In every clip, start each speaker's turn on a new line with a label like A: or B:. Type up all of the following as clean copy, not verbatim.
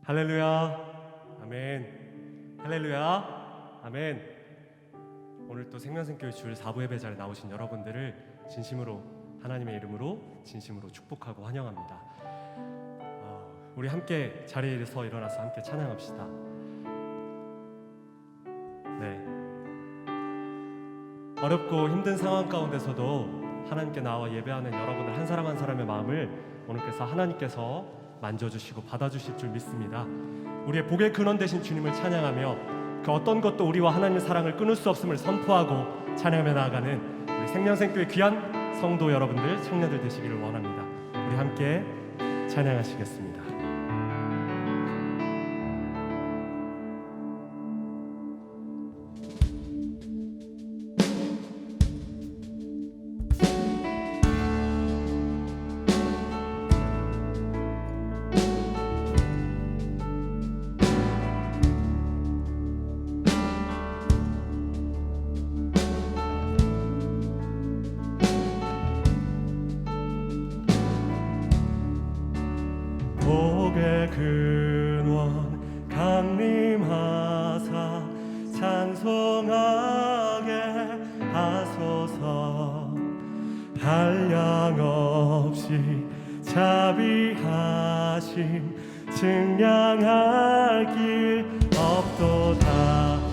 A: 할렐루야, 아멘. 할렐루야, 아멘. 오늘 또 생명샘교회 주일 4부 예배 자리에 나오신 여러분들을 진심으로 하나님의 이름으로 진심으로 축복하고 환영합니다. 우리 함께 자리에서 일어나서 함께 찬양합시다. 네. 어렵고 힘든 상황 가운데서도 하나님께 나와 예배하는 여러분들 한 사람 한 사람의 마음을 오늘께서 하나님께서 만져주시고 받아주실 줄 믿습니다. 우리의 복의 근원 되신 주님을 찬양하며 그 어떤 것도 우리와 하나님의 사랑을 끊을 수 없음을 선포하고 찬양하며 나아가는 우리 생명샘교회 귀한 성도 여러분들, 청년들 되시기를 원합니다. 우리 함께 찬양하시겠습니다. 복의 근원 강림하사 찬송하게 하소서. 한량없이 자비하심 증량할 길 없도다.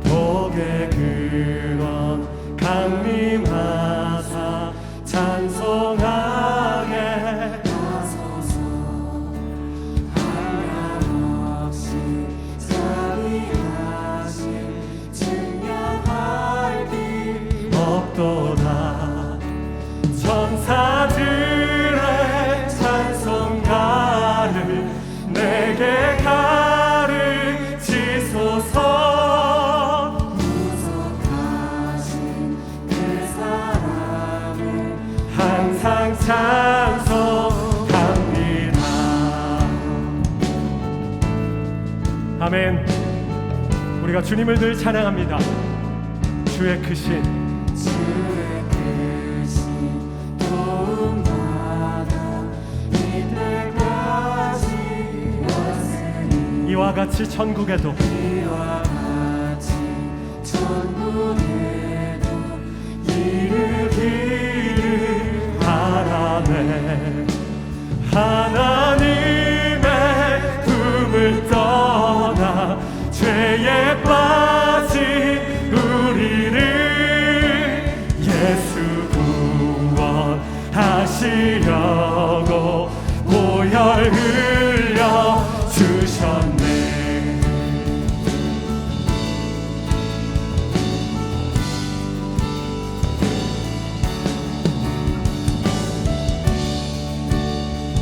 A: 복의 근원 강림하사 찬송하게
B: 하소서. 한량없이 자비하심 증량할 길
A: 없도다. 천사들의 찬송가를 내게 가르치소서. 항상 찬송합니다. 아멘. 우리가 주님을 늘 찬양합니다. 주의 크신
B: 도움받아 이때까지 왔으니
A: 이와 같이 천국에도
B: 이와 같이 천국에도 이르기를
A: 바라네. 하나님의 품을 떠나 죄에 빠진 우리를 예수 구원하시려고 보혈 흘려 주셨네.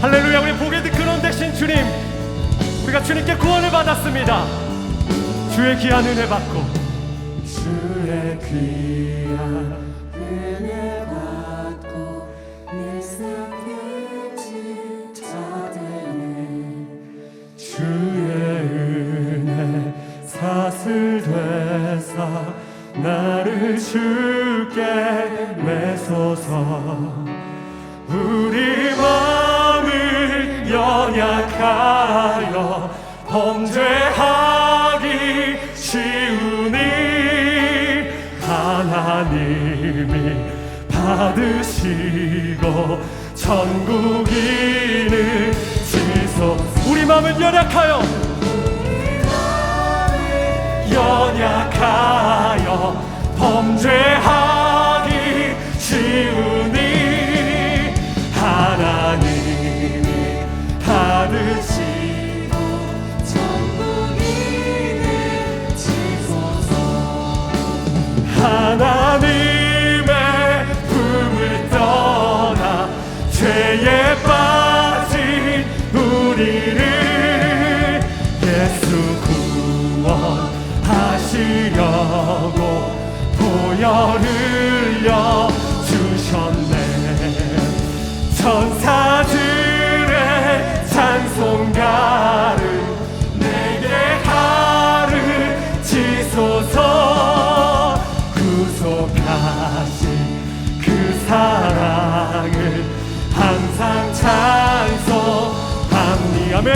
A: 할렐루야. 우리 복의 근원 되신 주님, 우리가 주님께 구원을 받았습니다. 주의 귀한 은혜 받고
B: 주의 귀한 은혜 받고 내세계지 자되네.
A: 주의 은혜 사슬되사 나를 주께 매소서. 우리 마음을 연약하여 범죄하기 쉬우니 하나님이 받으시고 천국인을 지소. 우리 마음을 연약하여 범죄하기 쉬우니 하나님이 받으시고
B: 천국인을 지소서.
A: 하나님의 품을 떠나 죄에 빠진 우리를 예수 구원하시려고 보혈 흘려 주셨네. 천사들의 찬송가를 내게 가르치소서. 구속하신 사랑을 항상 찬송합니. 아멘.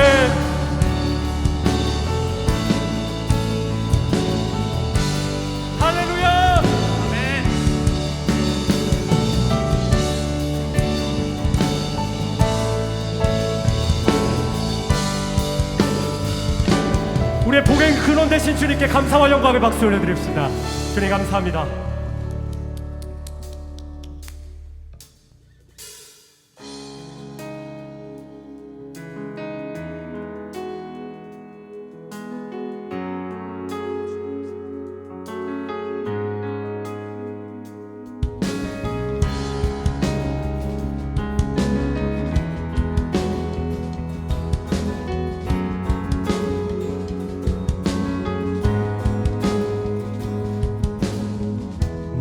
A: 할렐루야. 아멘. 우리의 복의 근원 되신 주님께 감사와 영광의 박수 올려드립시다. 주님 감사합니다.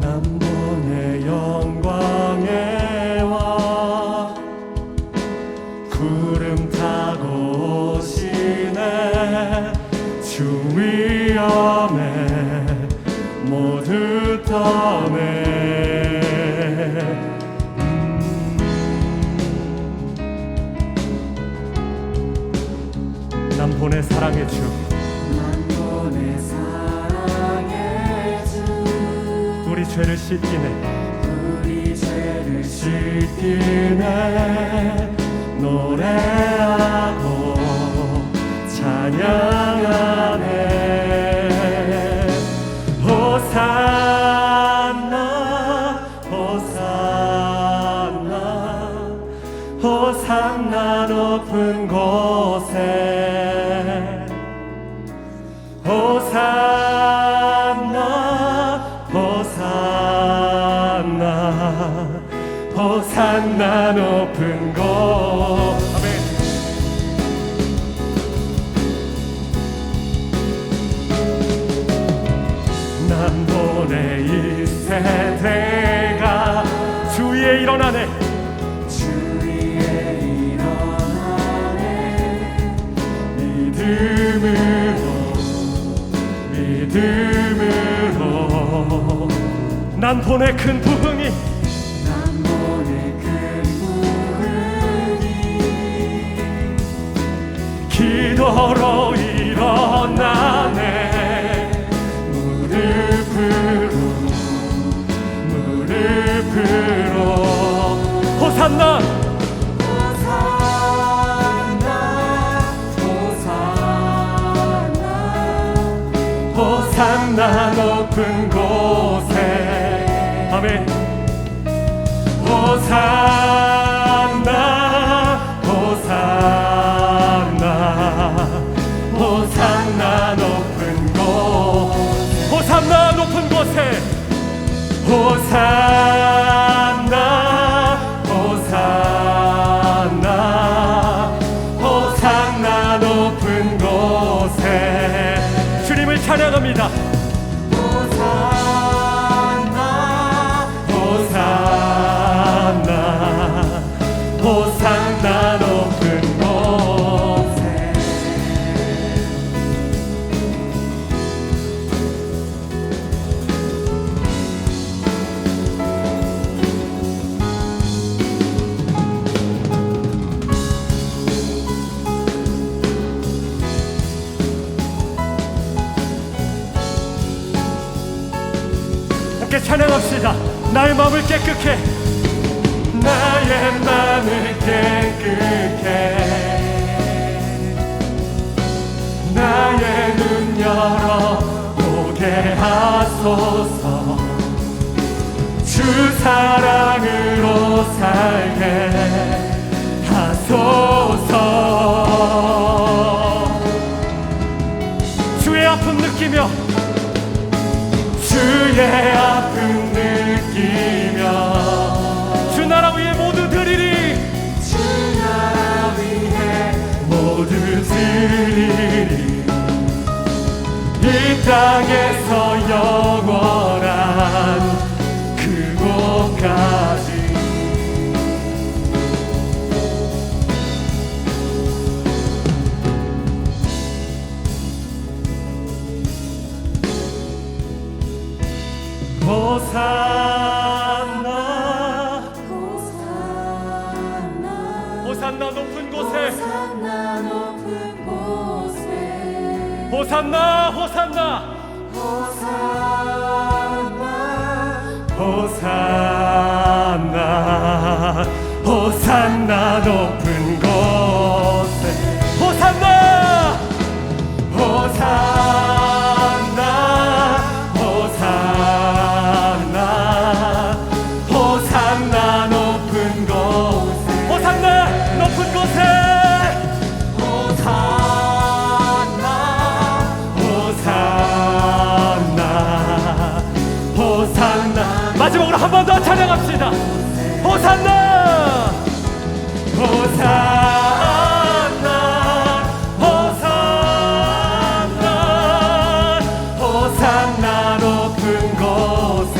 A: 남본의 영광에 와 구름 타고 오시네. 주 위엄에 모두 떠내. 남본의 사랑의 주,
B: 남본의 사랑의 주,
A: 우리 죄를 씻기네.
B: 우리 죄를
A: 씻기네. 노래하고 찬양하네. 호산나 호산나 호산나 높은 곳에. 호산나 호산나 호산나 높은 곳. 아멘. 남본의 이 세대가 주 위에 일어나네.
B: 주 위에 일어나네.
A: 믿음으로 남본의 큰 부흥이,
B: 남본의 큰 부흥이
A: 기도로 일어나네. 무릎으로 호산나
B: 호산나 호산나
A: 호산나 높은 곳에. 아멘. 호산나 호산나 호산나 높은 곳. 호산나 높은 곳에. 호산나 호산나 호산나 높은 곳에 주님을 찬양합니다.
B: 호산나
A: 호산나 호산나 높은 곳에. 함께 찬양합시다. 나의 마음을 깨끗해. 나의 마음을 깨끗해. 나의 눈 열어 보게 하소서. 주 사랑으로 살게 하소서. 주의 아픔 느끼며 주의 아픔 느끼며 주 나라 위에 모두 드리리.
B: 주 나라 위에
A: 모두 드리리. 이 땅에서 영원한 그곳까지. 호산나 호산나 호산나 호산나 높은 곳에 호산나 호산나 호산나 호산나 높은 곳에 호산나 높은 곳에 호산나 호산나 호산나 마지막으로 한 번 더 찬양합시다. 호산나 호산나 호산나 호산나 높은 곳에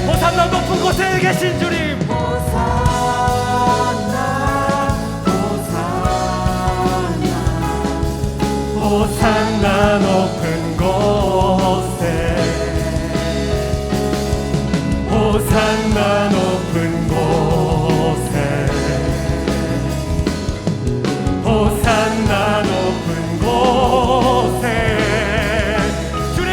A: 호산나 높은 곳에 계신 주님 호산나 호산나 호산나 높은 곳에 호산나 높은 곳에 호산나 높은 곳에 주님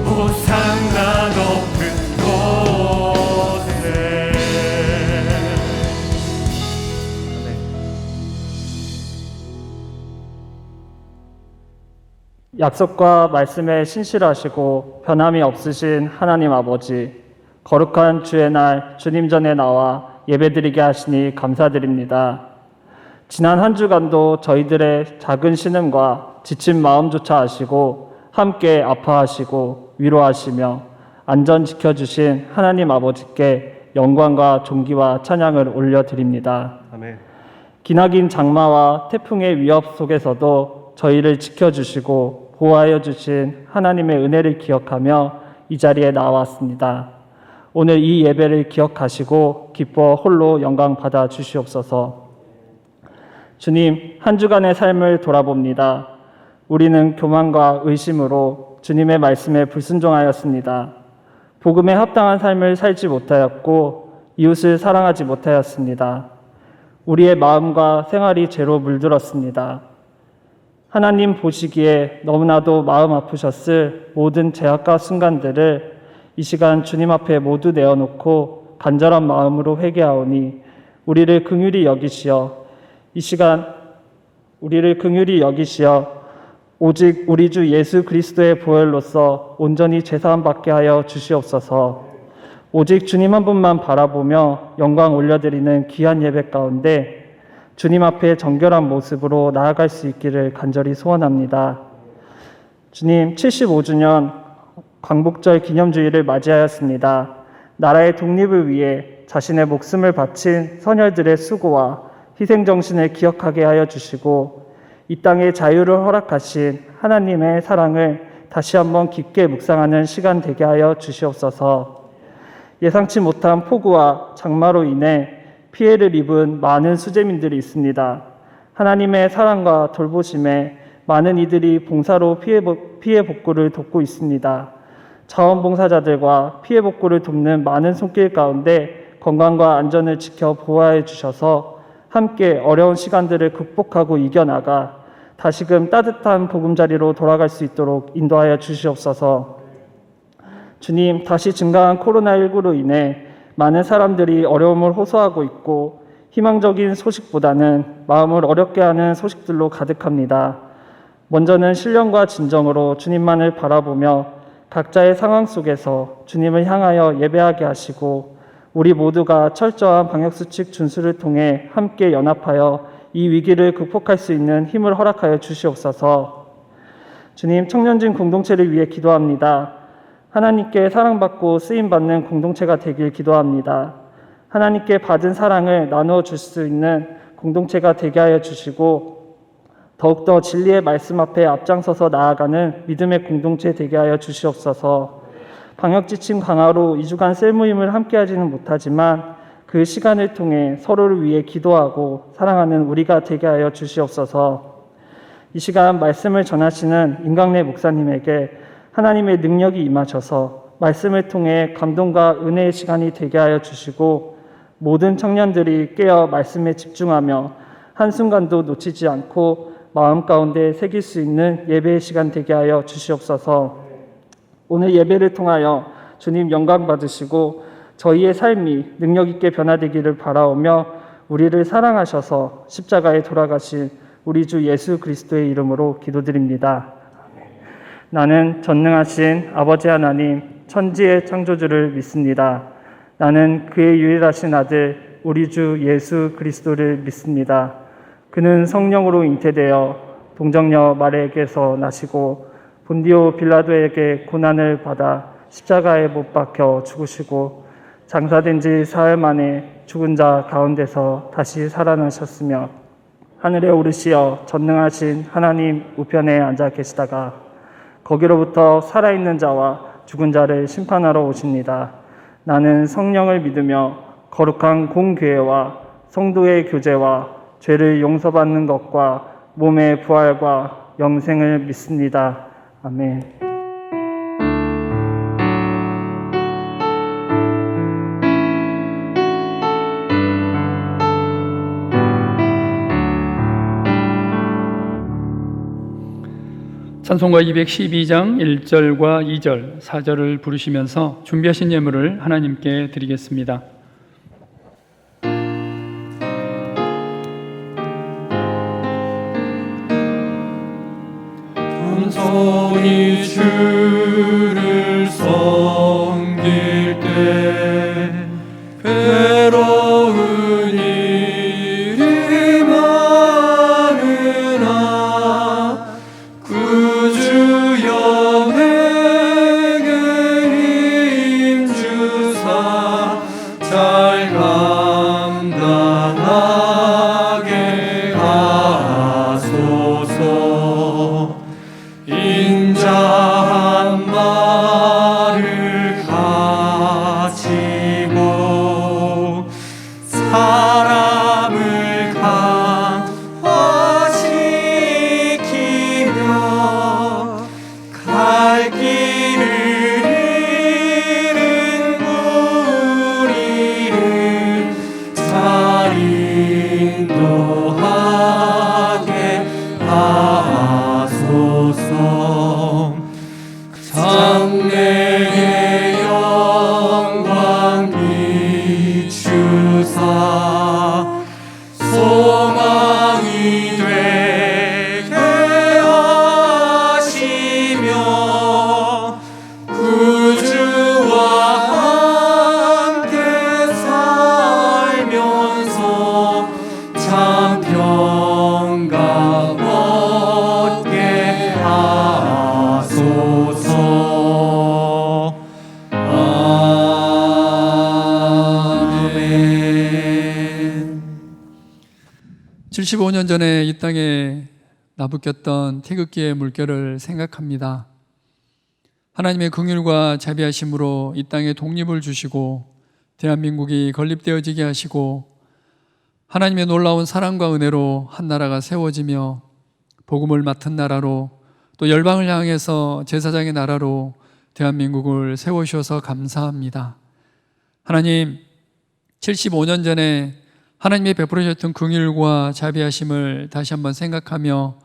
A: 호산나 높은 곳에
C: 약속과 말씀에 신실하시고 변함이 없으신 하나님 아버지, 거룩한 주의 날 주님 전에 나와 예배드리게 하시니 감사드립니다. 지난 한 주간도 저희들의 작은 신음과 지친 마음조차 아시고 함께 아파하시고 위로하시며 안전 지켜주신 하나님 아버지께 영광과 존귀와 찬양을 올려드립니다.
A: 아멘.
C: 기나긴 장마와 태풍의 위협 속에서도 저희를 지켜주시고 보호하여 주신 하나님의 은혜를 기억하며 이 자리에 나왔습니다. 오늘 이 예배를 기억하시고 기뻐 홀로 영광 받아 주시옵소서. 주님, 한 주간의 삶을 돌아봅니다. 우리는 교만과 의심으로 주님의 말씀에 불순종하였습니다. 복음에 합당한 삶을 살지 못하였고 이웃을 사랑하지 못하였습니다. 우리의 마음과 생활이 죄로 물들었습니다. 하나님 보시기에 너무나도 마음 아프셨을 모든 죄악과 순간들을 이 시간 주님 앞에 모두 내어놓고 간절한 마음으로 회개하오니 우리를 긍휼히 여기시어 이 시간 우리를 긍휼히 여기시어 오직 우리 주 예수 그리스도의 보혈로서 온전히 죄사함 받게 하여 주시옵소서. 오직 주님 한 분만 바라보며 영광 올려드리는 귀한 예배 가운데 주님 앞에 정결한 모습으로 나아갈 수 있기를 간절히 소원합니다. 주님, 75주년 광복절 기념주일을 맞이하였습니다. 나라의 독립을 위해 자신의 목숨을 바친 선열들의 수고와 희생정신을 기억하게 하여 주시고 이 땅에 자유를 허락하신 하나님의 사랑을 다시 한번 깊게 묵상하는 시간 되게 하여 주시옵소서. 예상치 못한 폭우와 장마로 인해 피해를 입은 많은 수재민들이 있습니다. 하나님의 사랑과 돌보심에 많은 이들이 봉사로 피해 복구를 돕고 있습니다. 자원봉사자들과 피해 복구를 돕는 많은 손길 가운데 건강과 안전을 지켜 보호해 주셔서 함께 어려운 시간들을 극복하고 이겨나가 다시금 따뜻한 보금자리로 돌아갈 수 있도록 인도하여 주시옵소서. 주님, 다시 증가한 코로나19로 인해 많은 사람들이 어려움을 호소하고 있고 희망적인 소식보다는 마음을 어렵게 하는 소식들로 가득합니다. 먼저는 신령과 진정으로 주님만을 바라보며 각자의 상황 속에서 주님을 향하여 예배하게 하시고 우리 모두가 철저한 방역수칙 준수를 통해 함께 연합하여 이 위기를 극복할 수 있는 힘을 허락하여 주시옵소서. 주님, 청년진 공동체를 위해 기도합니다. 하나님께 사랑받고 쓰임받는 공동체가 되길 기도합니다. 하나님께 받은 사랑을 나누어 줄 수 있는 공동체가 되게 하여 주시고 더욱더 진리의 말씀 앞에 앞장서서 나아가는 믿음의 공동체 되게 하여 주시옵소서. 방역지침 강화로 2주간 셀모임을 함께하지는 못하지만 그 시간을 통해 서로를 위해 기도하고 사랑하는 우리가 되게 하여 주시옵소서. 이 시간 말씀을 전하시는 임강래 목사님에게 하나님의 능력이 임하셔서 말씀을 통해 감동과 은혜의 시간이 되게 하여 주시고 모든 청년들이 깨어 말씀에 집중하며 한순간도 놓치지 않고 마음 가운데 새길 수 있는 예배의 시간 되게 하여 주시옵소서. 오늘 예배를 통하여 주님 영광 받으시고 저희의 삶이 능력 있게 변화되기를 바라오며 우리를 사랑하셔서 십자가에 돌아가신 우리 주 예수 그리스도의 이름으로 기도드립니다. 나는 전능하신 아버지 하나님 천지의 창조주를 믿습니다. 나는 그의 유일하신 아들 우리 주 예수 그리스도를 믿습니다. 그는 성령으로 잉태되어 동정녀 마리아에게서 나시고 본디오 빌라도에게 고난을 받아 십자가에 못 박혀 죽으시고 장사된 지 사흘 만에 죽은 자 가운데서 다시 살아나셨으며 하늘에 오르시어 전능하신 하나님 우편에 앉아 계시다가 거기로부터 살아있는 자와 죽은 자를 심판하러 오십니다. 나는 성령을 믿으며 거룩한 공교회와 성도의 교제와 죄를 용서받는 것과 몸의 부활과 영생을 믿습니다. 아멘.
D: 찬송가 212장 1절과 2절, 4절을 부르시면서 준비하신 예물을 하나님께 드리겠습니다.
B: 온손이 주를 섬길 때 괴로운 일이 많으나 구주 영에게 힘주사 잘 감당하게 하소서. 인자 한 말을 가지고 사람을 강화시키며 갈 길을 잃은 우리를 잘 인도하게 하소서. 장래의 영광 비추사 소망이 되게 하시며 구주와 함께 살면서 참 평강 얻게 하소서. 아멘.
D: 75년 전에 이 땅에 나부꼈던 태극기의 물결을 생각합니다. 하나님의 긍휼과 자비하심으로 이 땅에 독립을 주시고 대한민국이 건립되어지게 하시고 하나님의 놀라운 사랑과 은혜로 한 나라가 세워지며 복음을 맡은 나라로 또 열방을 향해서 제사장의 나라로 대한민국을 세우셔서 감사합니다. 하나님, 75년 전에 하나님이 베풀으셨던 긍휼과 자비하심을 다시 한번 생각하며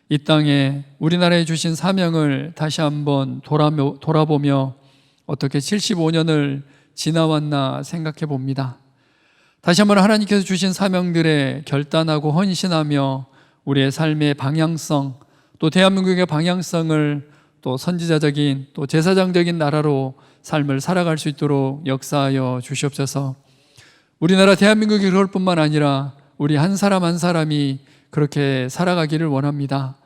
D: 이 땅에 우리나라에 주신 사명을 다시 한번 돌아보며 어떻게 75년을 지나왔나 생각해 봅니다. 다시 한번 하나님께서 주신 사명들에 결단하고 헌신하며 우리의 삶의 방향성, 또 대한민국의 방향성을 또 선지자적인 또 제사장적인 나라로 삶을 살아갈 수 있도록 역사하여 주시옵소서. 우리나라 대한민국이 그럴 뿐만 아니라 우리 한 사람 한 사람이 그렇게 살아가기를 원합니다.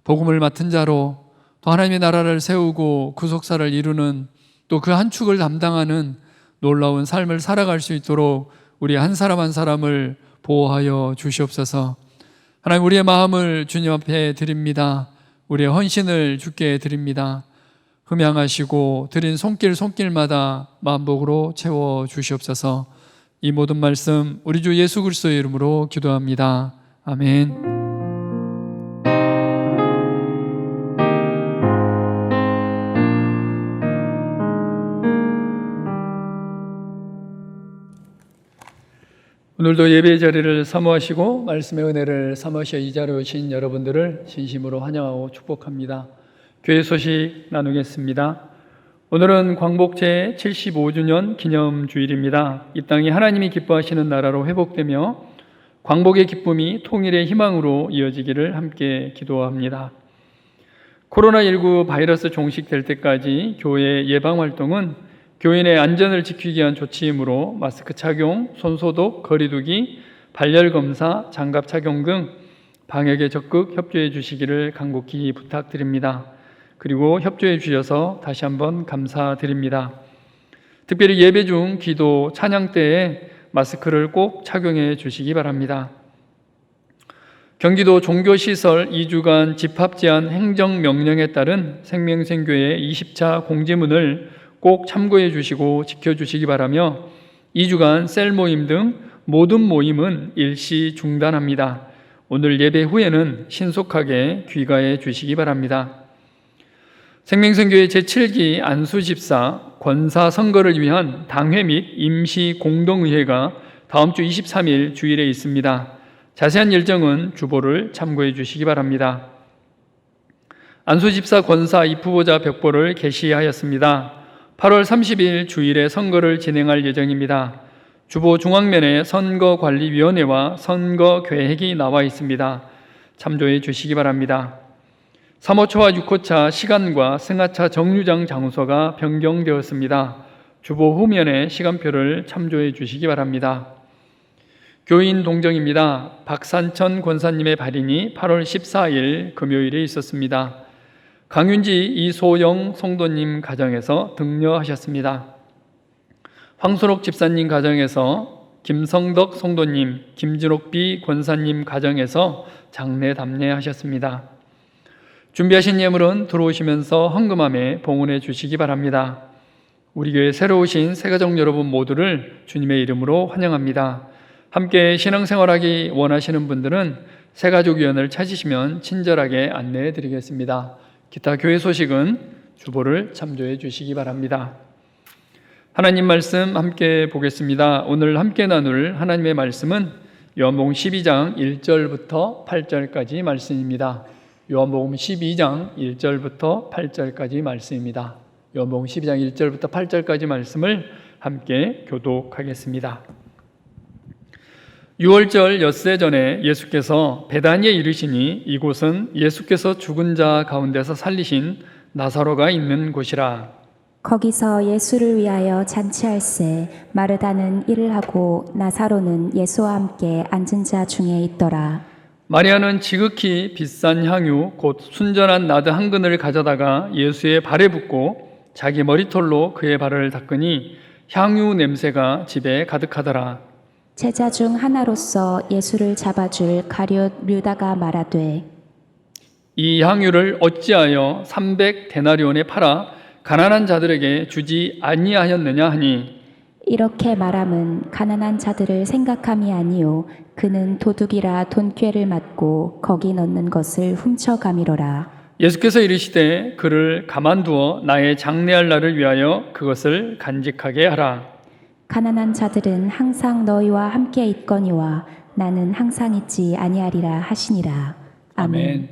D: 복음을 맡은 자로 또 하나님의 나라를 세우고 구속사를 이루는 또 그 한 축을 담당하는 놀라운 삶을 살아갈 수 있도록 우리 한 사람 한 사람을 보호하여 주시옵소서. 하나님, 우리의 마음을 주님 앞에 드립니다. 우리의 헌신을 주께 드립니다. 흠양하시고 드린 손길마다 만복으로 채워 주시옵소서. 이 모든 말씀 우리 주 예수 그리스도의 이름으로 기도합니다. 아멘. 오늘도 예배의 자리를 사모하시고 말씀의 은혜를 삼으셔 이 자리에 오신 여러분들을 진심으로 환영하고 축복합니다. 교회 소식 나누겠습니다. 오늘은 광복 제75주년 기념주일입니다. 이 땅이 하나님이 기뻐하시는 나라로 회복되며 광복의 기쁨이 통일의 희망으로 이어지기를 함께 기도합니다. 코로나19 바이러스 종식될 때까지 교회 예방활동은 교인의 안전을 지키기 위한 조치이므로 마스크 착용, 손소독, 거리두기, 발열검사, 장갑 착용 등 방역에 적극 협조해 주시기를 간곡히 부탁드립니다. 그리고 협조해 주셔서 다시 한번 감사드립니다. 특별히 예배 중 기도, 찬양 때에 마스크를 꼭 착용해 주시기 바랍니다. 경기도 종교시설 2주간 집합제한 행정명령에 따른 생명생교회 20차 공지문을 꼭 참고해 주시고 지켜주시기 바라며 2주간 셀 모임 등 모든 모임은 일시 중단합니다. 오늘 예배 후에는 신속하게 귀가해 주시기 바랍니다. 생명생교회 제7기 안수집사 권사 선거를 위한 당회 및 임시 공동의회가 다음 주 23일 주일에 있습니다. 자세한 일정은 주보를 참고해 주시기 바랍니다. 안수집사 권사 입후보자 벽보를 게시하였습니다. 8월 30일 주일에 선거를 진행할 예정입니다. 주보 중앙면에 선거관리위원회와 선거계획이 나와 있습니다. 참조해 주시기 바랍니다. 3호차와 6호차 시간과 승하차 정류장 장소가 변경되었습니다. 주보 후면에 시간표를 참조해 주시기 바랍니다. 교인 동정입니다. 박산천 권사님의 발인이 8월 14일 금요일에 있었습니다. 강윤지 이소영 성도님 가정에서 등려하셨습니다. 황순옥 집사님 가정에서 김성덕 성도님, 김진옥비 권사님 가정에서 장례 담례하셨습니다. 준비하신 예물은 들어오시면서 헌금함에 봉헌해 주시기 바랍니다. 우리 교회 새로 오신 새가족 여러분 모두를 주님의 이름으로 환영합니다. 함께 신앙생활하기 원하시는 분들은 새가족위원을 찾으시면 친절하게 안내해 드리겠습니다. 기타 교회 소식은 주보를 참조해 주시기 바랍니다. 하나님 말씀 함께 보겠습니다. 오늘 함께 나눌 하나님의 말씀은 요한복음 12장 1절부터 8절까지 말씀입니다. 요한복음 12장 1절부터 8절까지 말씀입니다. 요한복음 12장 1절부터 8절까지 말씀을 함께 교독하겠습니다. 6월절 엿새 전에 예수께서 베다니에 이르시니 이곳은 예수께서 죽은 자 가운데서 살리신 나사로가 있는 곳이라.
E: 거기서 예수를 위하여 잔치할세 마르다는 일을 하고 나사로는 예수와 함께 앉은 자 중에 있더라.
D: 마리아는 지극히 비싼 향유 곧 순전한 나드 한 근을 가져다가 예수의 발에 붓고 자기 머리털로 그의 발을 닦으니 향유 냄새가 집에 가득하더라.
E: 제자 중 하나로서 예수를 잡아줄 가룟 류다가 말하되
D: 이 향유를 어찌하여 300데나리온에 팔아 가난한 자들에게 주지 아니하였느냐 하니
E: 이렇게 말함은 가난한 자들을 생각함이 아니요 그는 도둑이라 돈꾀를 맞고 거기 넣는 것을 훔쳐가미로라.
D: 예수께서 이르시되 그를 가만두어 나의 장례할 날을 위하여 그것을 간직하게 하라.
E: 가난한 자들은 항상 너희와 함께 있거니와 나는 항상 있지 아니하리라 하시니라. 아멘.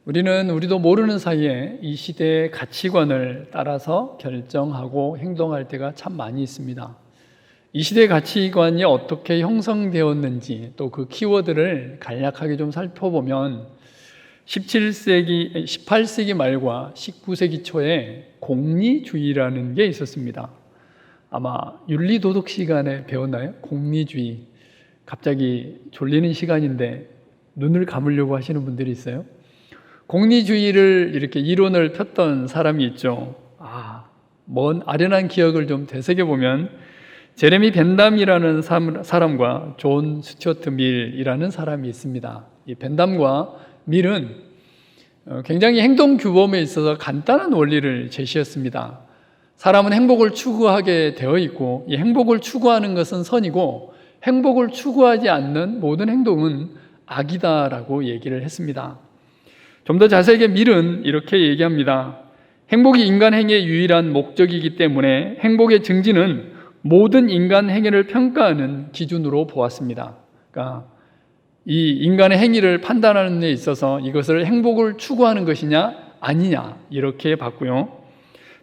D: 우리도 모르는 사이에 이 시대의 가치관을 따라서 결정하고 행동할 때가 참 많이 있습니다. 이 시대의 가치관이 어떻게 형성되었는지 또 그 키워드를 간략하게 좀 살펴보면 18세기 말과 19세기 초에 공리주의라는 게 있었습니다. 아마 윤리도덕 시간에 배웠나요? 공리주의. 갑자기 졸리는 시간인데 눈을 감으려고 하시는 분들이 있어요. 공리주의를 이렇게 이론을 폈던 사람이 있죠. 먼 아련한 기억을 좀 되새겨보면 제레미 벤담이라는 사람과 존 스튜어트 밀이라는 사람이 있습니다. 이 벤담과 밀은 굉장히 행동 규범에 있어서 간단한 원리를 제시했습니다. 사람은 행복을 추구하게 되어 있고 이 행복을 추구하는 것은 선이고 행복을 추구하지 않는 모든 행동은 악이다라고 얘기를 했습니다. 좀 더 자세하게 밀은 이렇게 얘기합니다. 행복이 인간 행위의 유일한 목적이기 때문에 행복의 증진은 모든 인간 행위를 평가하는 기준으로 보았습니다. 그러니까 이 인간의 행위를 판단하는 데 있어서 이것을 행복을 추구하는 것이냐 아니냐 이렇게 봤고요.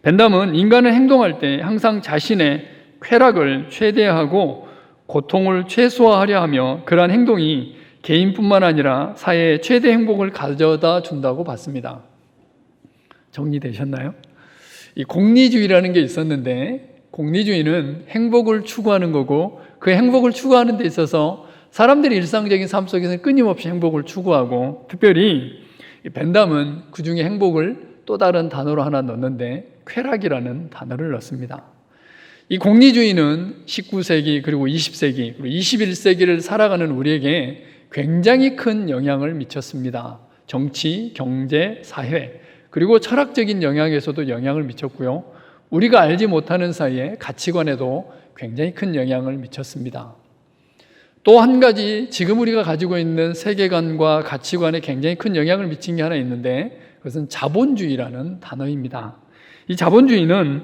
D: 벤담은 인간은 행동할 때 항상 자신의 쾌락을 최대화하고 고통을 최소화하려 하며 그러한 행동이 개인뿐만 아니라 사회에 최대 행복을 가져다 준다고 봤습니다. 정리되셨나요? 이 공리주의라는 게 있었는데 공리주의는 행복을 추구하는 거고 그 행복을 추구하는 데 있어서 사람들이 일상적인 삶 속에서 끊임없이 행복을 추구하고 특별히 벤담은 그 중에 행복을 또 다른 단어로 하나 넣는데 쾌락이라는 단어를 넣습니다. 이 공리주의는 19세기 그리고 20세기 그리고 21세기를 살아가는 우리에게 굉장히 큰 영향을 미쳤습니다. 정치, 경제, 사회 그리고 철학적인 영역에서도 영향을 미쳤고요. 우리가 알지 못하는 사이에 가치관에도 굉장히 큰 영향을 미쳤습니다. 또 한 가지 지금 우리가 가지고 있는 세계관과 가치관에 굉장히 큰 영향을 미친 게 하나 있는데 그것은 자본주의라는 단어입니다. 이 자본주의는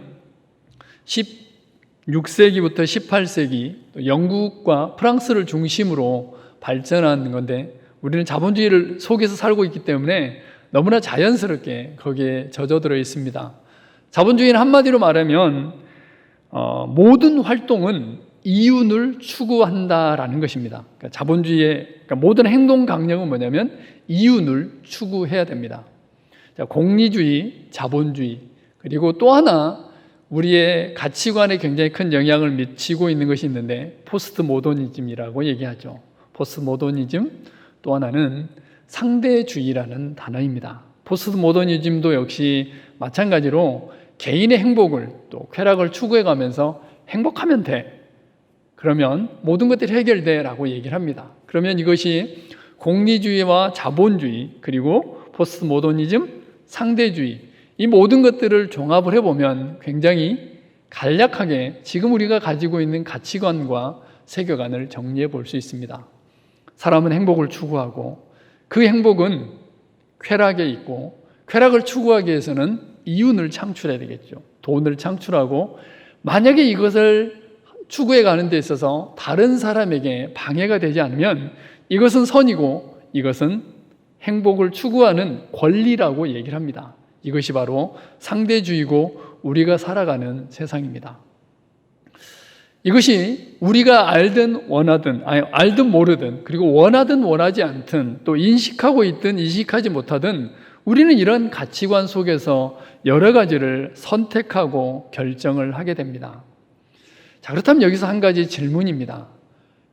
D: 16세기부터 18세기 영국과 프랑스를 중심으로 발전한 건데 우리는 자본주의를 속에서 살고 있기 때문에 너무나 자연스럽게 거기에 젖어들어 있습니다. 자본주의는 한마디로 말하면 모든 활동은 이윤을 추구한다라는 것입니다. 그러니까 자본주의의 모든 행동 강령은 뭐냐면 이윤을 추구해야 됩니다. 자, 공리주의, 자본주의 그리고 또 하나 우리의 가치관에 굉장히 큰 영향을 미치고 있는 것이 있는데 포스트 모더니즘이라고 얘기하죠. 포스트 모더니즘 또 하나는 상대주의라는 단어입니다. 포스트 모더니즘도 역시 마찬가지로 개인의 행복을 또 쾌락을 추구해가면서 행복하면 돼. 그러면 모든 것들이 해결돼 라고 얘기를 합니다. 그러면 이것이 공리주의와 자본주의 그리고 포스트 모더니즘, 상대주의 이 모든 것들을 종합을 해보면 굉장히 간략하게 지금 우리가 가지고 있는 가치관과 세계관을 정리해 볼 수 있습니다. 사람은 행복을 추구하고 그 행복은 쾌락에 있고 쾌락을 추구하기 위해서는 이윤을 창출해야 되겠죠. 돈을 창출하고 만약에 이것을 추구해 가는 데 있어서 다른 사람에게 방해가 되지 않으면 이것은 선이고 이것은 행복을 추구하는 권리라고 얘기를 합니다. 이것이 바로 상대주의고 우리가 살아가는 세상입니다. 이것이 우리가 알든 원하든 알든 모르든 그리고 원하든 원하지 않든 또 인식하고 있든 인식하지 못하든 우리는 이런 가치관 속에서 여러 가지를 선택하고 결정을 하게 됩니다. 자, 그렇다면 여기서 한 가지 질문입니다.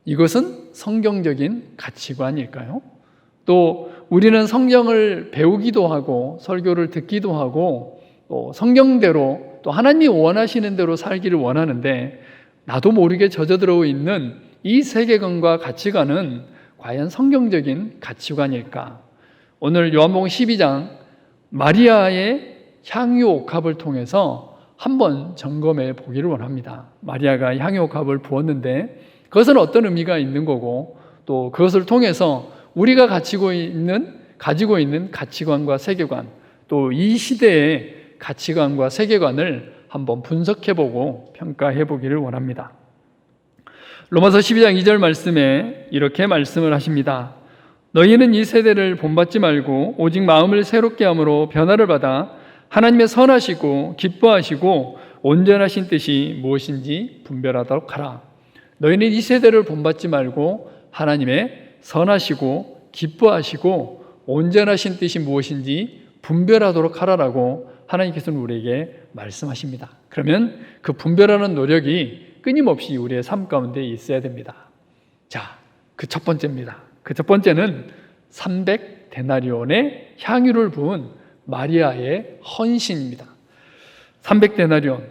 D: 이것은 성경적인 가치관일까요? 또 우리는 성경을 배우기도 하고 설교를 듣기도 하고 또 성경대로 또 하나님이 원하시는 대로 살기를 원하는데 나도 모르게 젖어들어 있는 이 세계관과 가치관은 과연 성경적인 가치관일까? 오늘 요한복음 12장 마리아의 향유 옥합을 통해서 한번 점검해 보기를 원합니다. 마리아가 향유 옥합을 부었는데 그것은 어떤 의미가 있는 거고 또 그것을 통해서 우리가 가지고 있는 가치관과 세계관 또 이 시대의 가치관과 세계관을 한번 분석해보고 평가해보기를 원합니다. 로마서 12장 2절 말씀에 이렇게 말씀을 하십니다. 너희는 이 세대를 본받지 말고 오직 마음을 새롭게 함으로 변화를 받아 하나님의 선하시고 기뻐하시고 온전하신 뜻이 무엇인지 분별하도록 하라. 너희는 이 세대를 본받지 말고 하나님의 선하시고 기뻐하시고 온전하신 뜻이 무엇인지 분별하도록 하라라고 하나님께서는 우리에게 말씀하십니다. 그러면 그 분별하는 노력이 끊임없이 우리의 삶 가운데 있어야 됩니다. 자, 그 첫 번째입니다. 그 첫 번째는 300데나리온의 향유를 부은 마리아의 헌신입니다. 300데나리온.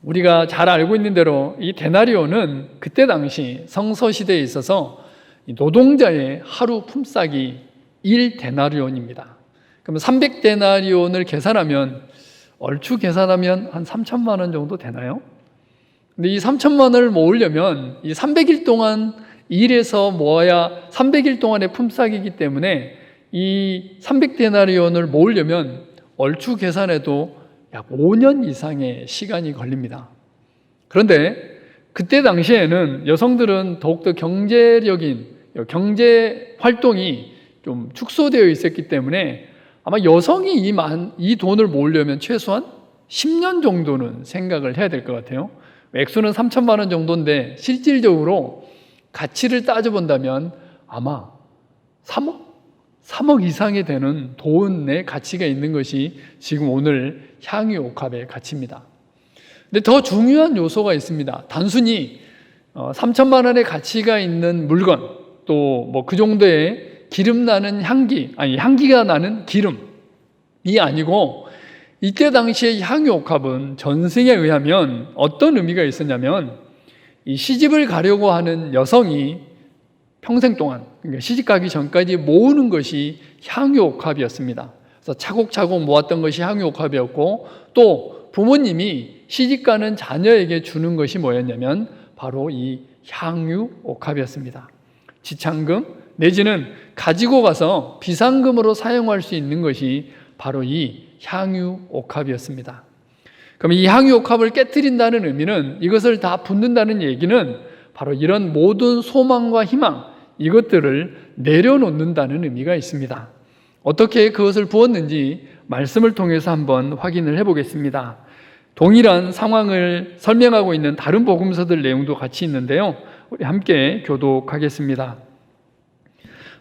D: 우리가 잘 알고 있는 대로 이 데나리온은 그때 당시 성서시대에 있어서 노동자의 하루 품삯이 1데나리온입니다. 그러면 300데나리온을 계산하면 얼추 계산하면 한 3천만 원 정도 되나요? 근데 이 3천만 원을 모으려면 이 300일 동안 일해서 모아야 300일 동안의 품삯이기 때문에 이 300데나리온을 모으려면 얼추 계산해도 약 5년 이상의 시간이 걸립니다. 그런데 그때 당시에는 여성들은 더욱더 경제적인 경제 활동이 좀 축소되어 있었기 때문에 아마 여성이 이 돈을 모으려면 최소한 10년 정도는 생각을 해야 될 것 같아요. 액수는 3천만 원 정도인데 실질적으로 가치를 따져본다면 아마 3억 이상이 되는 돈의 가치가 있는 것이 지금 오늘 향유옥합의 가치입니다. 근데 더 중요한 요소가 있습니다. 단순히 3천만 원의 가치가 있는 물건, 또 뭐 그 정도의 기름 나는 향기가 나는 기름이 아니고, 이때 당시의 향유옥합은 전승에 의하면 어떤 의미가 있었냐면, 이 시집을 가려고 하는 여성이 평생 동안, 그러니까 시집 가기 전까지 모으는 것이 향유옥합이었습니다. 그래서 차곡차곡 모았던 것이 향유옥합이었고, 또 부모님이 시집가는 자녀에게 주는 것이 뭐였냐면 바로 이 향유옥합이었습니다. 지참금 내지는 가지고 가서 비상금으로 사용할 수 있는 것이 바로 이 향유옥합이었습니다. 그럼 이 향유옥합을 깨트린다는 의미는, 이것을 다 붓는다는 얘기는 바로 이런 모든 소망과 희망, 이것들을 내려놓는다는 의미가 있습니다. 어떻게 그것을 부었는지 말씀을 통해서 한번 확인을 해보겠습니다. 동일한 상황을 설명하고 있는 다른 복음서들 내용도 같이 있는데요, 우리 함께 교독하겠습니다.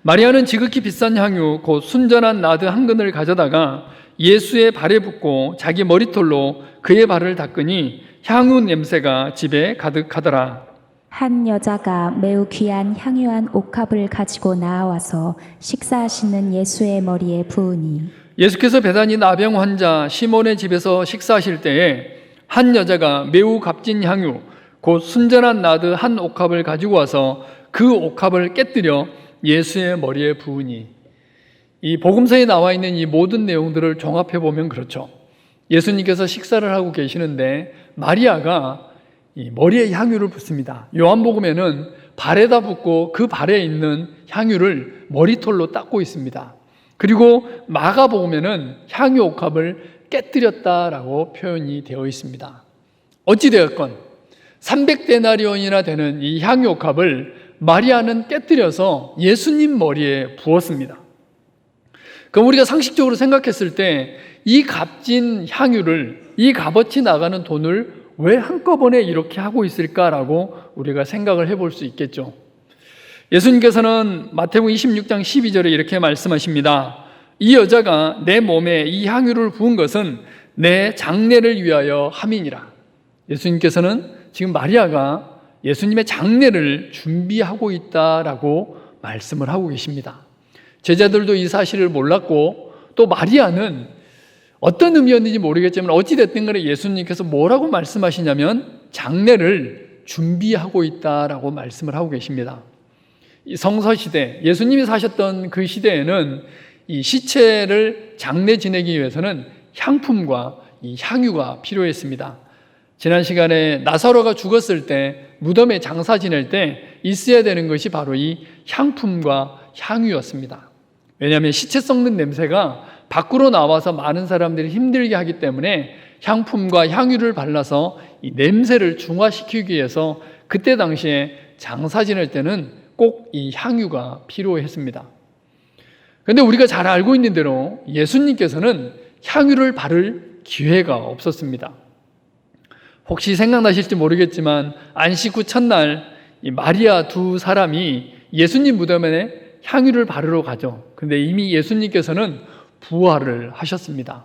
D: 마리아는 지극히 비싼 향유 곧 순전한 나드 한 근을 가져다가 예수의 발에 붓고 자기 머리털로 그의 발을 닦으니 향유 냄새가 집에 가득하더라.
E: 한 여자가 매우 귀한 향유한 옥합을 가지고 나와서 식사하시는 예수의 머리에 부으니,
D: 예수께서 베다니 나병 환자 시몬의 집에서 식사하실 때에 한 여자가 매우 값진 향유 곧 순전한 나드 한 옥합을 가지고 와서 그 옥합을 깨뜨려 예수의 머리에 부으니, 이 복음서에 나와 있는 이 모든 내용들을 종합해 보면 그렇죠. 예수님께서 식사를 하고 계시는데 마리아가 이 머리에 향유를 붓습니다. 요한복음에는 발에다 붓고 그 발에 있는 향유를 머리털로 닦고 있습니다. 그리고 마가복음에는 향유옥합을 깨뜨렸다라고 표현이 되어 있습니다. 어찌되었건 300데나리온이나 되는 이 향유옥합을 마리아는 깨뜨려서 예수님 머리에 부었습니다. 그럼 우리가 상식적으로 생각했을 때 이 값진 향유를, 이 값어치 나가는 돈을 왜 한꺼번에 이렇게 하고 있을까라고 우리가 생각을 해볼 수 있겠죠. 예수님께서는 마태복음 26장 12절에 이렇게 말씀하십니다. 이 여자가 내 몸에 이 향유를 부은 것은 내 장례를 위하여 함이니라. 예수님께서는 지금 마리아가 예수님의 장례를 준비하고 있다라고 말씀을 하고 계십니다. 제자들도 이 사실을 몰랐고, 또 마리아는 어떤 의미였는지 모르겠지만 어찌됐든 간에 예수님께서 뭐라고 말씀하시냐면 장례를 준비하고 있다라고 말씀을 하고 계십니다. 이 성서시대, 예수님이 사셨던 그 시대에는 이 시체를 장례 지내기 위해서는 향품과 이 향유가 필요했습니다. 지난 시간에 나사로가 죽었을 때 무덤에 장사 지낼 때 있어야 되는 것이 바로 이 향품과 향유였습니다. 왜냐하면 시체 썩는 냄새가 밖으로 나와서 많은 사람들이 힘들게 하기 때문에 향품과 향유를 발라서 이 냄새를 중화시키기 위해서 그때 당시에 장사 지낼 때는 꼭 이 향유가 필요했습니다. 그런데 우리가 잘 알고 있는 대로 예수님께서는 향유를 바를 기회가 없었습니다. 혹시 생각나실지 모르겠지만 안식 후 첫날 이 마리아 두 사람이 예수님 무덤에 향유를 바르러 가죠. 그런데 이미 예수님께서는 부활을 하셨습니다.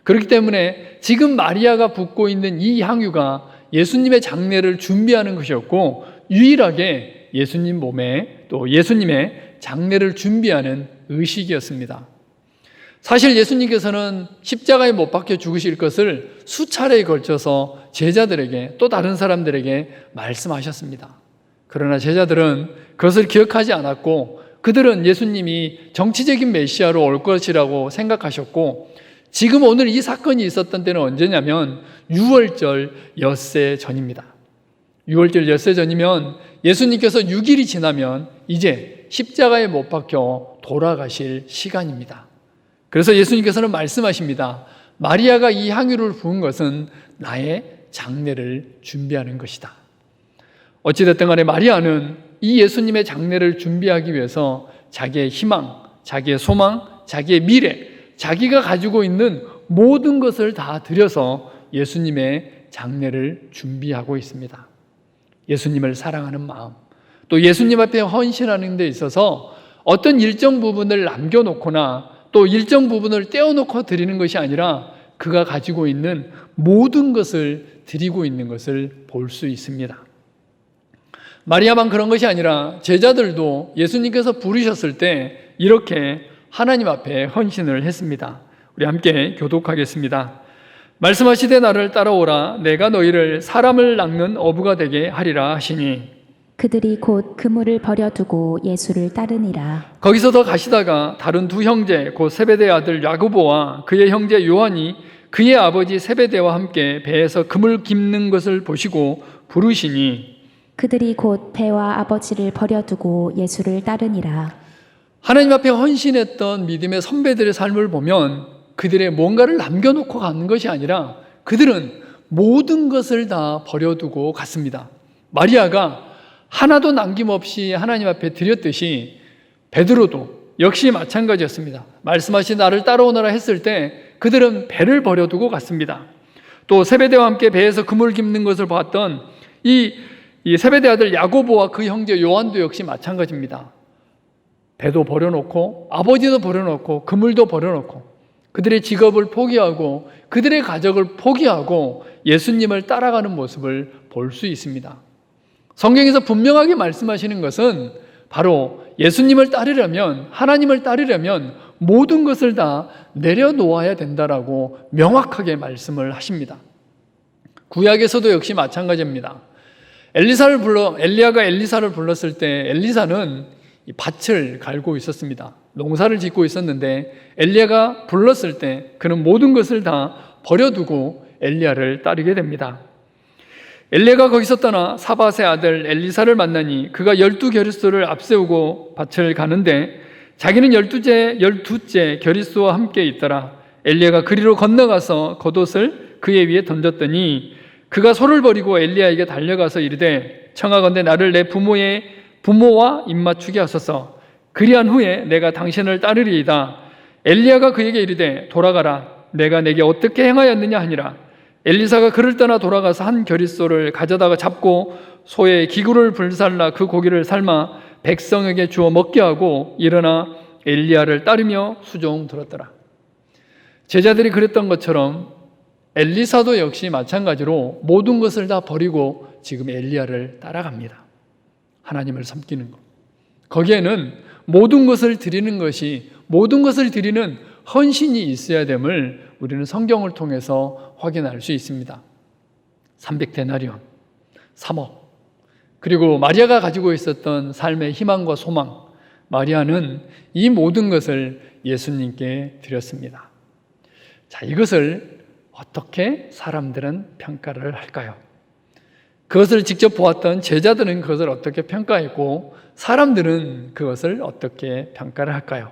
D: 그렇기 때문에 지금 마리아가 붓고 있는 이 향유가 예수님의 장례를 준비하는 것이었고, 유일하게 예수님 몸에 또 예수님의 장례를 준비하는 의식이었습니다. 사실 예수님께서는 십자가에 못 박혀 죽으실 것을 수차례에 걸쳐서 제자들에게 또 다른 사람들에게 말씀하셨습니다. 그러나 제자들은 그것을 기억하지 않았고, 그들은 예수님이 정치적인 메시아로 올 것이라고 생각하셨고, 지금 오늘 이 사건이 있었던 때는 언제냐면 6월절 엿새 전입니다. 6월절 엿새 전이면 예수님께서 6일이 지나면 이제 십자가에 못 박혀 돌아가실 시간입니다. 그래서 예수님께서는 말씀하십니다. 마리아가 이 향유를 부은 것은 나의 장례를 준비하는 것이다. 어찌됐든 간에 마리아는 이 예수님의 장례를 준비하기 위해서 자기의 희망, 자기의 소망, 자기의 미래, 자기가 가지고 있는 모든 것을 다 들여서 예수님의 장례를 준비하고 있습니다. 예수님을 사랑하는 마음, 또 예수님 앞에 헌신하는 데 있어서 어떤 일정 부분을 남겨놓거나 또 일정 부분을 떼어놓고 드리는 것이 아니라 그가 가지고 있는 모든 것을 드리고 있는 것을 볼 수 있습니다. 마리아만 그런 것이 아니라 제자들도 예수님께서 부르셨을 때 이렇게 하나님 앞에 헌신을 했습니다. 우리 함께 교독하겠습니다. 말씀하시되 나를 따라오라. 내가 너희를 사람을 낚는 어부가 되게 하리라 하시니
E: 그들이 곧 그물을 버려두고 예수를 따르니라.
D: 거기서 더 가시다가 다른 두 형제 곧 세베대의 아들 야고보와 그의 형제 요한이 그의 아버지 세베대와 함께 배에서 그물 깁는 것을 보시고 부르시니
E: 그들이 곧 배와 아버지를 버려두고 예수를 따르니라.
D: 하나님 앞에 헌신했던 믿음의 선배들의 삶을 보면 그들의 뭔가를 남겨놓고 가는 것이 아니라 그들은 모든 것을 다 버려두고 갔습니다. 마리아가 하나도 남김없이 하나님 앞에 드렸듯이 베드로도 역시 마찬가지였습니다. 말씀하신 나를 따라오너라 했을 때 그들은 배를 버려두고 갔습니다. 또 세베대와 함께 배에서 그물 깁는 것을 봤던 이 세베대 아들 야고보와 그 형제 요한도 역시 마찬가지입니다. 배도 버려놓고 아버지도 버려놓고 그물도 버려놓고 그들의 직업을 포기하고 그들의 가족을 포기하고 예수님을 따라가는 모습을 볼 수 있습니다. 성경에서 분명하게 말씀하시는 것은 바로 예수님을 따르려면, 하나님을 따르려면 모든 것을 다 내려놓아야 된다라고 명확하게 말씀을 하십니다. 구약에서도 역시 마찬가지입니다. 엘리야가 엘리사를 불렀을 때 엘리사는 밭을 갈고 있었습니다. 농사를 짓고 있었는데 엘리야가 불렀을 때 그는 모든 것을 다 버려두고 엘리야를 따르게 됩니다. 엘리야가 거기서 떠나 사밧의 아들 엘리사를 만나니 그가 12겨릿소를 앞세우고 밭을 가는데 자기는 12째 겨릿소와 함께 있더라. 엘리야가 그리로 건너가서 겉옷을 그의 위에 던졌더니 그가 소를 버리고 엘리야에게 달려가서 이르되 청하건대 나를 내 부모와 입맞추게 하소서. 그리한 후에 내가 당신을 따르리이다. 엘리야가 그에게 이르되 돌아가라. 내가 내게 어떻게 행하였느냐 하니라. 엘리사가 그를 떠나 돌아가서 한 겨릿소를 가져다가 잡고 소의 기구를 불살라 그 고기를 삶아 백성에게 주어 먹게 하고 일어나 엘리야를 따르며 수종 들었더라. 제자들이 그랬던 것처럼 엘리사도 역시 마찬가지로 모든 것을 다 버리고 지금 엘리야를 따라갑니다. 하나님을 섬기는 것. 거기에는 모든 것을 드리는 것이, 모든 것을 드리는 헌신이 있어야 됨을 우리는 성경을 통해서 확인할 수 있습니다. 300데나리온, 3억, 그리고 마리아가 가지고 있었던 삶의 희망과 소망, 마리아는 이 모든 것을 예수님께 드렸습니다. 자, 이것을 어떻게 사람들은 평가를 할까요? 그것을 직접 보았던 제자들은 그것을 어떻게 평가했고 사람들은 그것을 어떻게 평가를 할까요?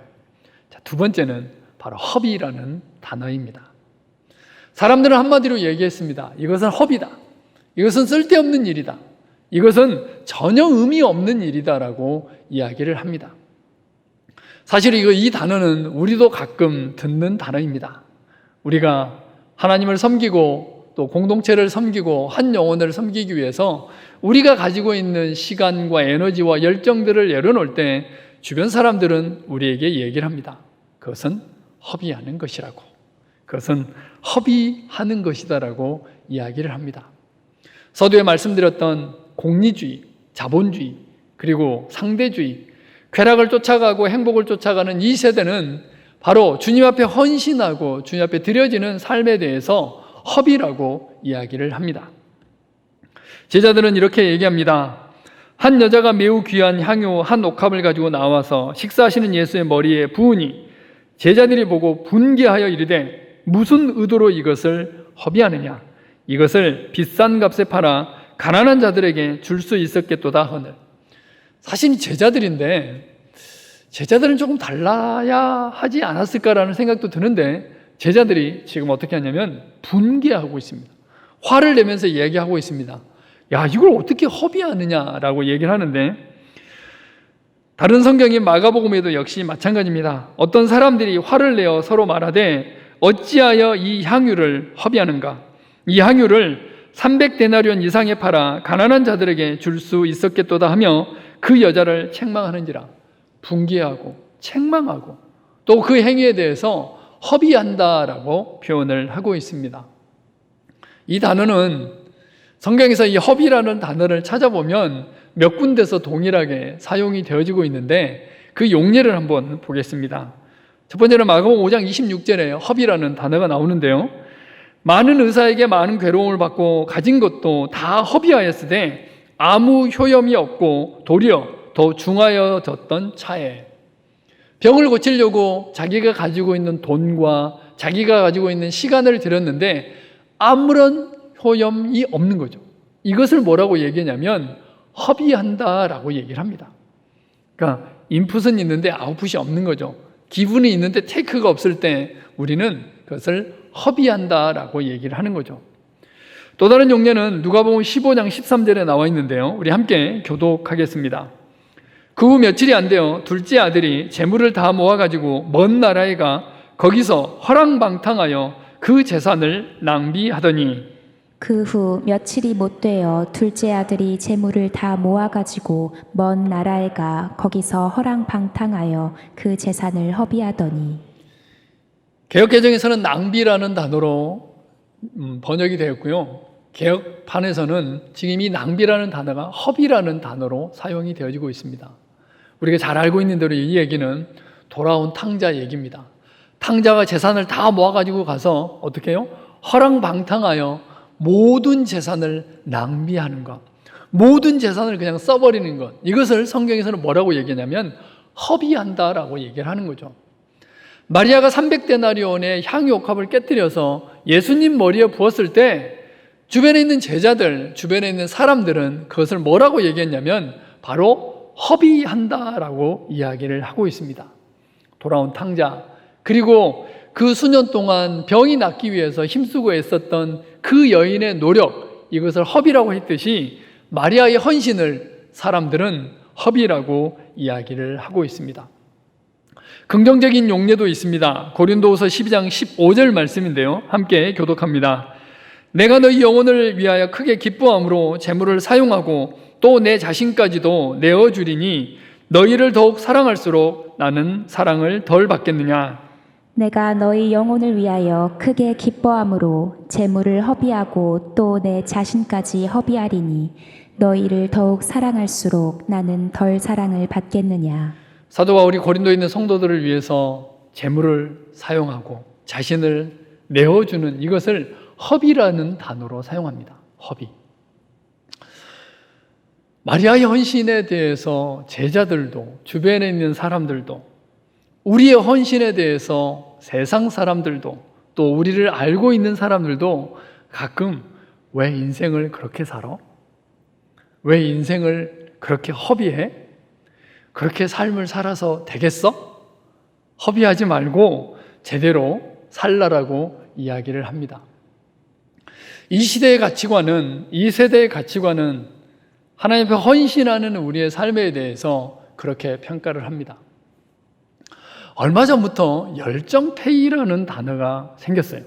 D: 자, 두 번째는 바로 허비라는 단어입니다. 사람들은 한마디로 얘기했습니다. 이것은 허비다. 이것은 쓸데없는 일이다. 이것은 전혀 의미 없는 일이다라고 이야기를 합니다. 사실 이 단어는 우리도 가끔 듣는 단어입니다. 우리가 하나님을 섬기고 또 공동체를 섬기고 한 영혼을 섬기기 위해서 우리가 가지고 있는 시간과 에너지와 열정들을 내려놓을 때 주변 사람들은 우리에게 얘기를 합니다. 그것은 허비하는 것이라고, 그것은 허비하는 것이다라고 이야기를 합니다. 서두에 말씀드렸던 공리주의, 자본주의, 그리고 상대주의, 쾌락을 쫓아가고 행복을 쫓아가는 이 세대는 바로 주님 앞에 헌신하고 주님 앞에 드려지는 삶에 대해서 허비라고 이야기를 합니다. 제자들은 이렇게 얘기합니다. 한 여자가 매우 귀한 향유 한 옥합을 가지고 나와서 식사하시는 예수의 머리에 부으니 제자들이 보고 분개하여 이르되 무슨 의도로 이것을 허비하느냐? 이것을 비싼 값에 팔아 가난한 자들에게 줄 수 있었겠도다 하늘. 사실 제자들인데 제자들은 조금 달라야 하지 않았을까라는 생각도 드는데 제자들이 지금 어떻게 하냐면 분개하고 있습니다. 화를 내면서 이야기하고 있습니다. 야, 이걸 어떻게 허비하느냐라고 얘기를 하는데, 다른 성경인 마가복음에도 역시 마찬가지입니다. 어떤 사람들이 화를 내어 서로 말하되 어찌하여 이 향유를 허비하는가? 이 향유를 300데나리온 이상에 팔아 가난한 자들에게 줄 수 있었겠도다 하며 그 여자를 책망하는지라. 분개하고 책망하고 또 그 행위에 대해서 허비한다라고 표현을 하고 있습니다. 이 단어는 성경에서 이 허비라는 단어를 찾아보면 몇 군데서 동일하게 사용이 되어지고 있는데 그 용례를 한번 보겠습니다. 첫 번째는 마가복음 5장 26절에 허비라는 단어가 나오는데요. 많은 의사에게 많은 괴로움을 받고 가진 것도 다 허비하였으되 아무 효염이 없고 도리어 더 중하여졌던 차에, 병을 고치려고 자기가 가지고 있는 돈과 자기가 가지고 있는 시간을 들였는데 아무런 효염이 없는 거죠. 이것을 뭐라고 얘기하냐면 허비한다라고 얘기를 합니다. 그러니까 인풋은 있는데 아웃풋이 없는 거죠. 기분이 있는데 테이크가 없을 때 우리는 그것을 허비한다라고 얘기를 하는 거죠. 또 다른 용례는 누가복음 15장 13절에 나와 있는데요. 우리 함께 교독하겠습니다. 그 후 며칠이 안 되어 둘째 아들이 재물을 다 모아가지고 먼 나라에 가 거기서 허랑방탕하여 그 재산을 낭비하더니,
E: 그 후 며칠이 못 되어 둘째 아들이 재물을 다 모아가지고 먼 나라에 가 거기서 허랑방탕하여 그 재산을 허비하더니.
D: 개역개정에서는 낭비라는 단어로 번역이 되었고요. 개역판에서는 지금 이 낭비라는 단어가 허비라는 단어로 사용이 되어지고 있습니다. 우리가 잘 알고 있는 대로 이 얘기는 돌아온 탕자 얘기입니다. 탕자가 재산을 다 모아가지고 가서 어떻게 해요? 허랑방탕하여 모든 재산을 낭비하는 것, 모든 재산을 그냥 써버리는 것, 이것을 성경에서는 뭐라고 얘기하냐면 허비한다라고 얘기를 하는 거죠. 마리아가 300데나리온의 향유 옥합을 깨뜨려서 예수님 머리에 부었을 때 주변에 있는 제자들, 주변에 있는 사람들은 그것을 뭐라고 얘기했냐면 바로 허비한다라고 이야기를 하고 있습니다. 돌아온 탕자, 그리고 그 수년 동안 병이 낫기 위해서 힘쓰고 애썼던 그 여인의 노력, 이것을 허비라고 했듯이 마리아의 헌신을 사람들은 허비라고 이야기를 하고 있습니다. 긍정적인 용례도 있습니다. 고린도후서 12장 15절 말씀인데요. 함께 교독합니다. 내가 너희 영혼을 위하여 크게 기뻐함으로 재물을 사용하고 또 내 자신까지도 내어주리니 너희를 더욱 사랑할수록 나는 사랑을 덜 받겠느냐.
E: 내가 너희 영혼을 위하여 크게 기뻐함으로 재물을 허비하고 또 내 자신까지 허비하리니 너희를 더욱 사랑할수록 나는 덜 사랑을 받겠느냐.
D: 사도 바울이 고린도에 있는 성도들을 위해서 재물을 사용하고 자신을 내어주는 이것을 허비라는 단어로 사용합니다. 허비. 마리아의 헌신에 대해서 제자들도, 주변에 있는 사람들도, 우리의 헌신에 대해서 세상 사람들도, 또 우리를 알고 있는 사람들도 가끔 왜 인생을 그렇게 살아? 왜 인생을 그렇게 허비해? 그렇게 삶을 살아서 되겠어? 허비하지 말고 제대로 살라라고 이야기를 합니다. 이 시대의 가치관은, 이 세대의 가치관은 하나님 앞에 헌신하는 우리의 삶에 대해서 그렇게 평가를 합니다. 얼마 전부터 열정페이라는 단어가 생겼어요.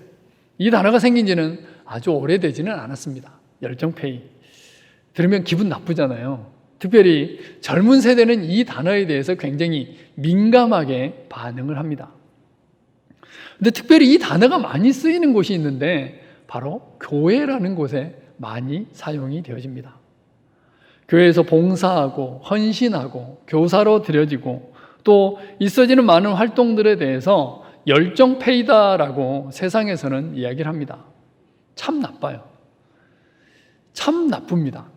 D: 이 단어가 생긴 지는 아주 오래되지는 않았습니다. 열정페이. 들으면 기분 나쁘잖아요. 특별히 젊은 세대는 이 단어에 대해서 굉장히 민감하게 반응을 합니다. 근데 특별히 이 단어가 많이 쓰이는 곳이 있는데 바로 교회라는 곳에 많이 사용이 되어집니다. 교회에서 봉사하고 헌신하고 교사로 드려지고 또 있어지는 많은 활동들에 대해서 열정페이다라고 세상에서는 이야기를 합니다. 참 나빠요. 참 나쁩니다.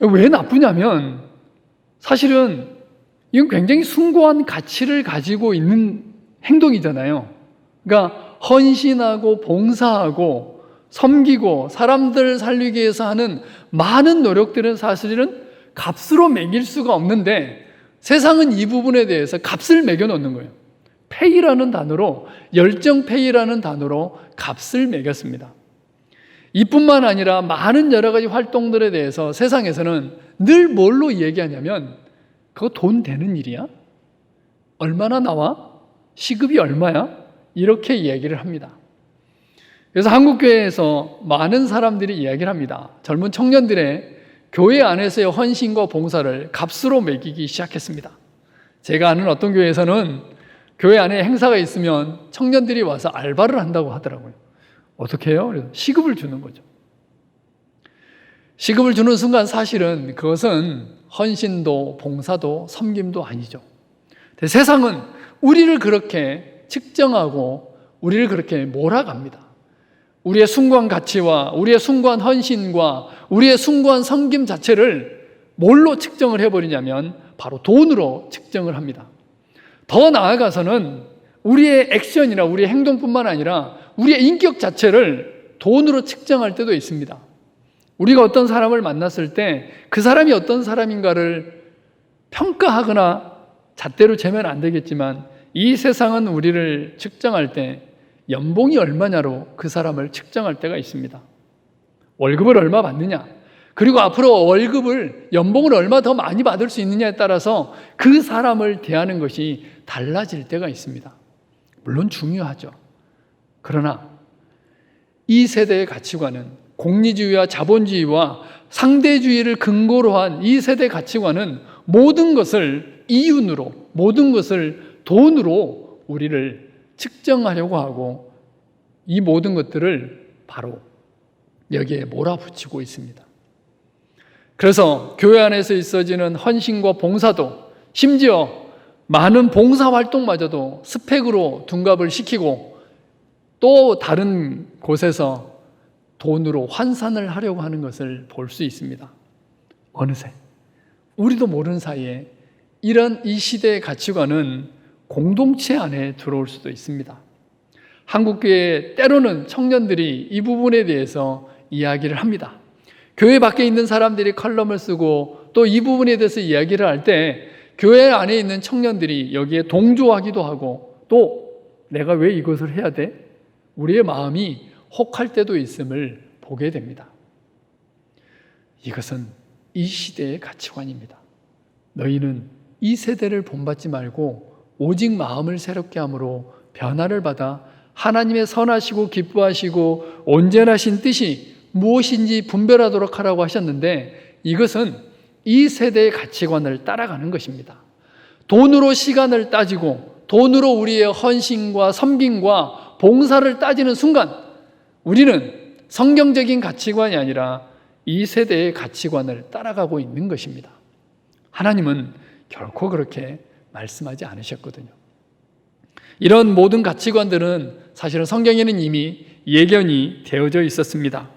D: 왜 나쁘냐면 사실은 이건 굉장히 숭고한 가치를 가지고 있는 행동이잖아요. 그러니까 헌신하고 봉사하고 섬기고 사람들 살리기 위해서 하는 많은 노력들은 사실은 값으로 매길 수가 없는데 세상은 이 부분에 대해서 값을 매겨 놓는 거예요. 페이라는 단어로, 열정페이라는 단어로 값을 매겼습니다. 이뿐만 아니라 많은 여러 가지 활동들에 대해서 세상에서는 늘 뭘로 얘기하냐면 그거 돈 되는 일이야? 얼마나 나와? 시급이 얼마야? 이렇게 이야기를 합니다. 그래서 한국교회에서 많은 사람들이 이야기를 합니다. 젊은 청년들의 교회 안에서의 헌신과 봉사를 값으로 매기기 시작했습니다. 제가 아는 어떤 교회에서는 교회 안에 행사가 있으면 청년들이 와서 알바를 한다고 하더라고요. 어떻게 해요? 그래서 시급을 주는 거죠. 시급을 주는 순간 사실은 그것은 헌신도 봉사도 섬김도 아니죠. 세상은 우리를 그렇게 측정하고 우리를 그렇게 몰아갑니다. 우리의 숭고한 가치와 우리의 숭고한 헌신과 우리의 숭고한 섬김 자체를 뭘로 측정을 해버리냐면 바로 돈으로 측정을 합니다. 더 나아가서는 우리의 액션이나 우리의 행동뿐만 아니라 우리의 인격 자체를 돈으로 측정할 때도 있습니다. 우리가 어떤 사람을 만났을 때 그 사람이 어떤 사람인가를 평가하거나 잣대로 재면 안 되겠지만 이 세상은 우리를 측정할 때 연봉이 얼마냐로 그 사람을 측정할 때가 있습니다. 월급을 얼마 받느냐, 그리고 앞으로 연봉을 얼마 더 많이 받을 수 있느냐에 따라서 그 사람을 대하는 것이 달라질 때가 있습니다. 물론 중요하죠. 그러나 이 세대의 가치관은 공리주의와 자본주의와 상대주의를 근거로 한 이 세대 가치관은 모든 것을 이윤으로, 모든 것을 돈으로 우리를 측정하려고 하고 이 모든 것들을 바로 여기에 몰아붙이고 있습니다. 그래서 교회 안에서 있어지는 헌신과 봉사도, 심지어 많은 봉사활동마저도 스펙으로 둔갑을 시키고 또 다른 곳에서 돈으로 환산을 하려고 하는 것을 볼 수 있습니다. 어느새 우리도 모르는 사이에 이런 이 시대의 가치관은 공동체 안에 들어올 수도 있습니다. 한국교회 때로는 청년들이 이 부분에 대해서 이야기를 합니다. 교회 밖에 있는 사람들이 컬럼을 쓰고 또 이 부분에 대해서 이야기를 할 때 교회 안에 있는 청년들이 여기에 동조하기도 하고 또 내가 왜 이것을 해야 돼? 우리의 마음이 혹할 때도 있음을 보게 됩니다. 이것은 이 시대의 가치관입니다. 너희는 이 세대를 본받지 말고 오직 마음을 새롭게 함으로 변화를 받아 하나님의 선하시고 기뻐하시고 온전하신 뜻이 무엇인지 분별하도록 하라고 하셨는데 이것은 이 세대의 가치관을 따라가는 것입니다. 돈으로 시간을 따지고 돈으로 우리의 헌신과 섬김과 봉사를 따지는 순간 우리는 성경적인 가치관이 아니라 이 세대의 가치관을 따라가고 있는 것입니다. 하나님은 결코 그렇게 말씀하지 않으셨거든요. 이런 모든 가치관들은 사실은 성경에는 이미 예견이 되어져 있었습니다.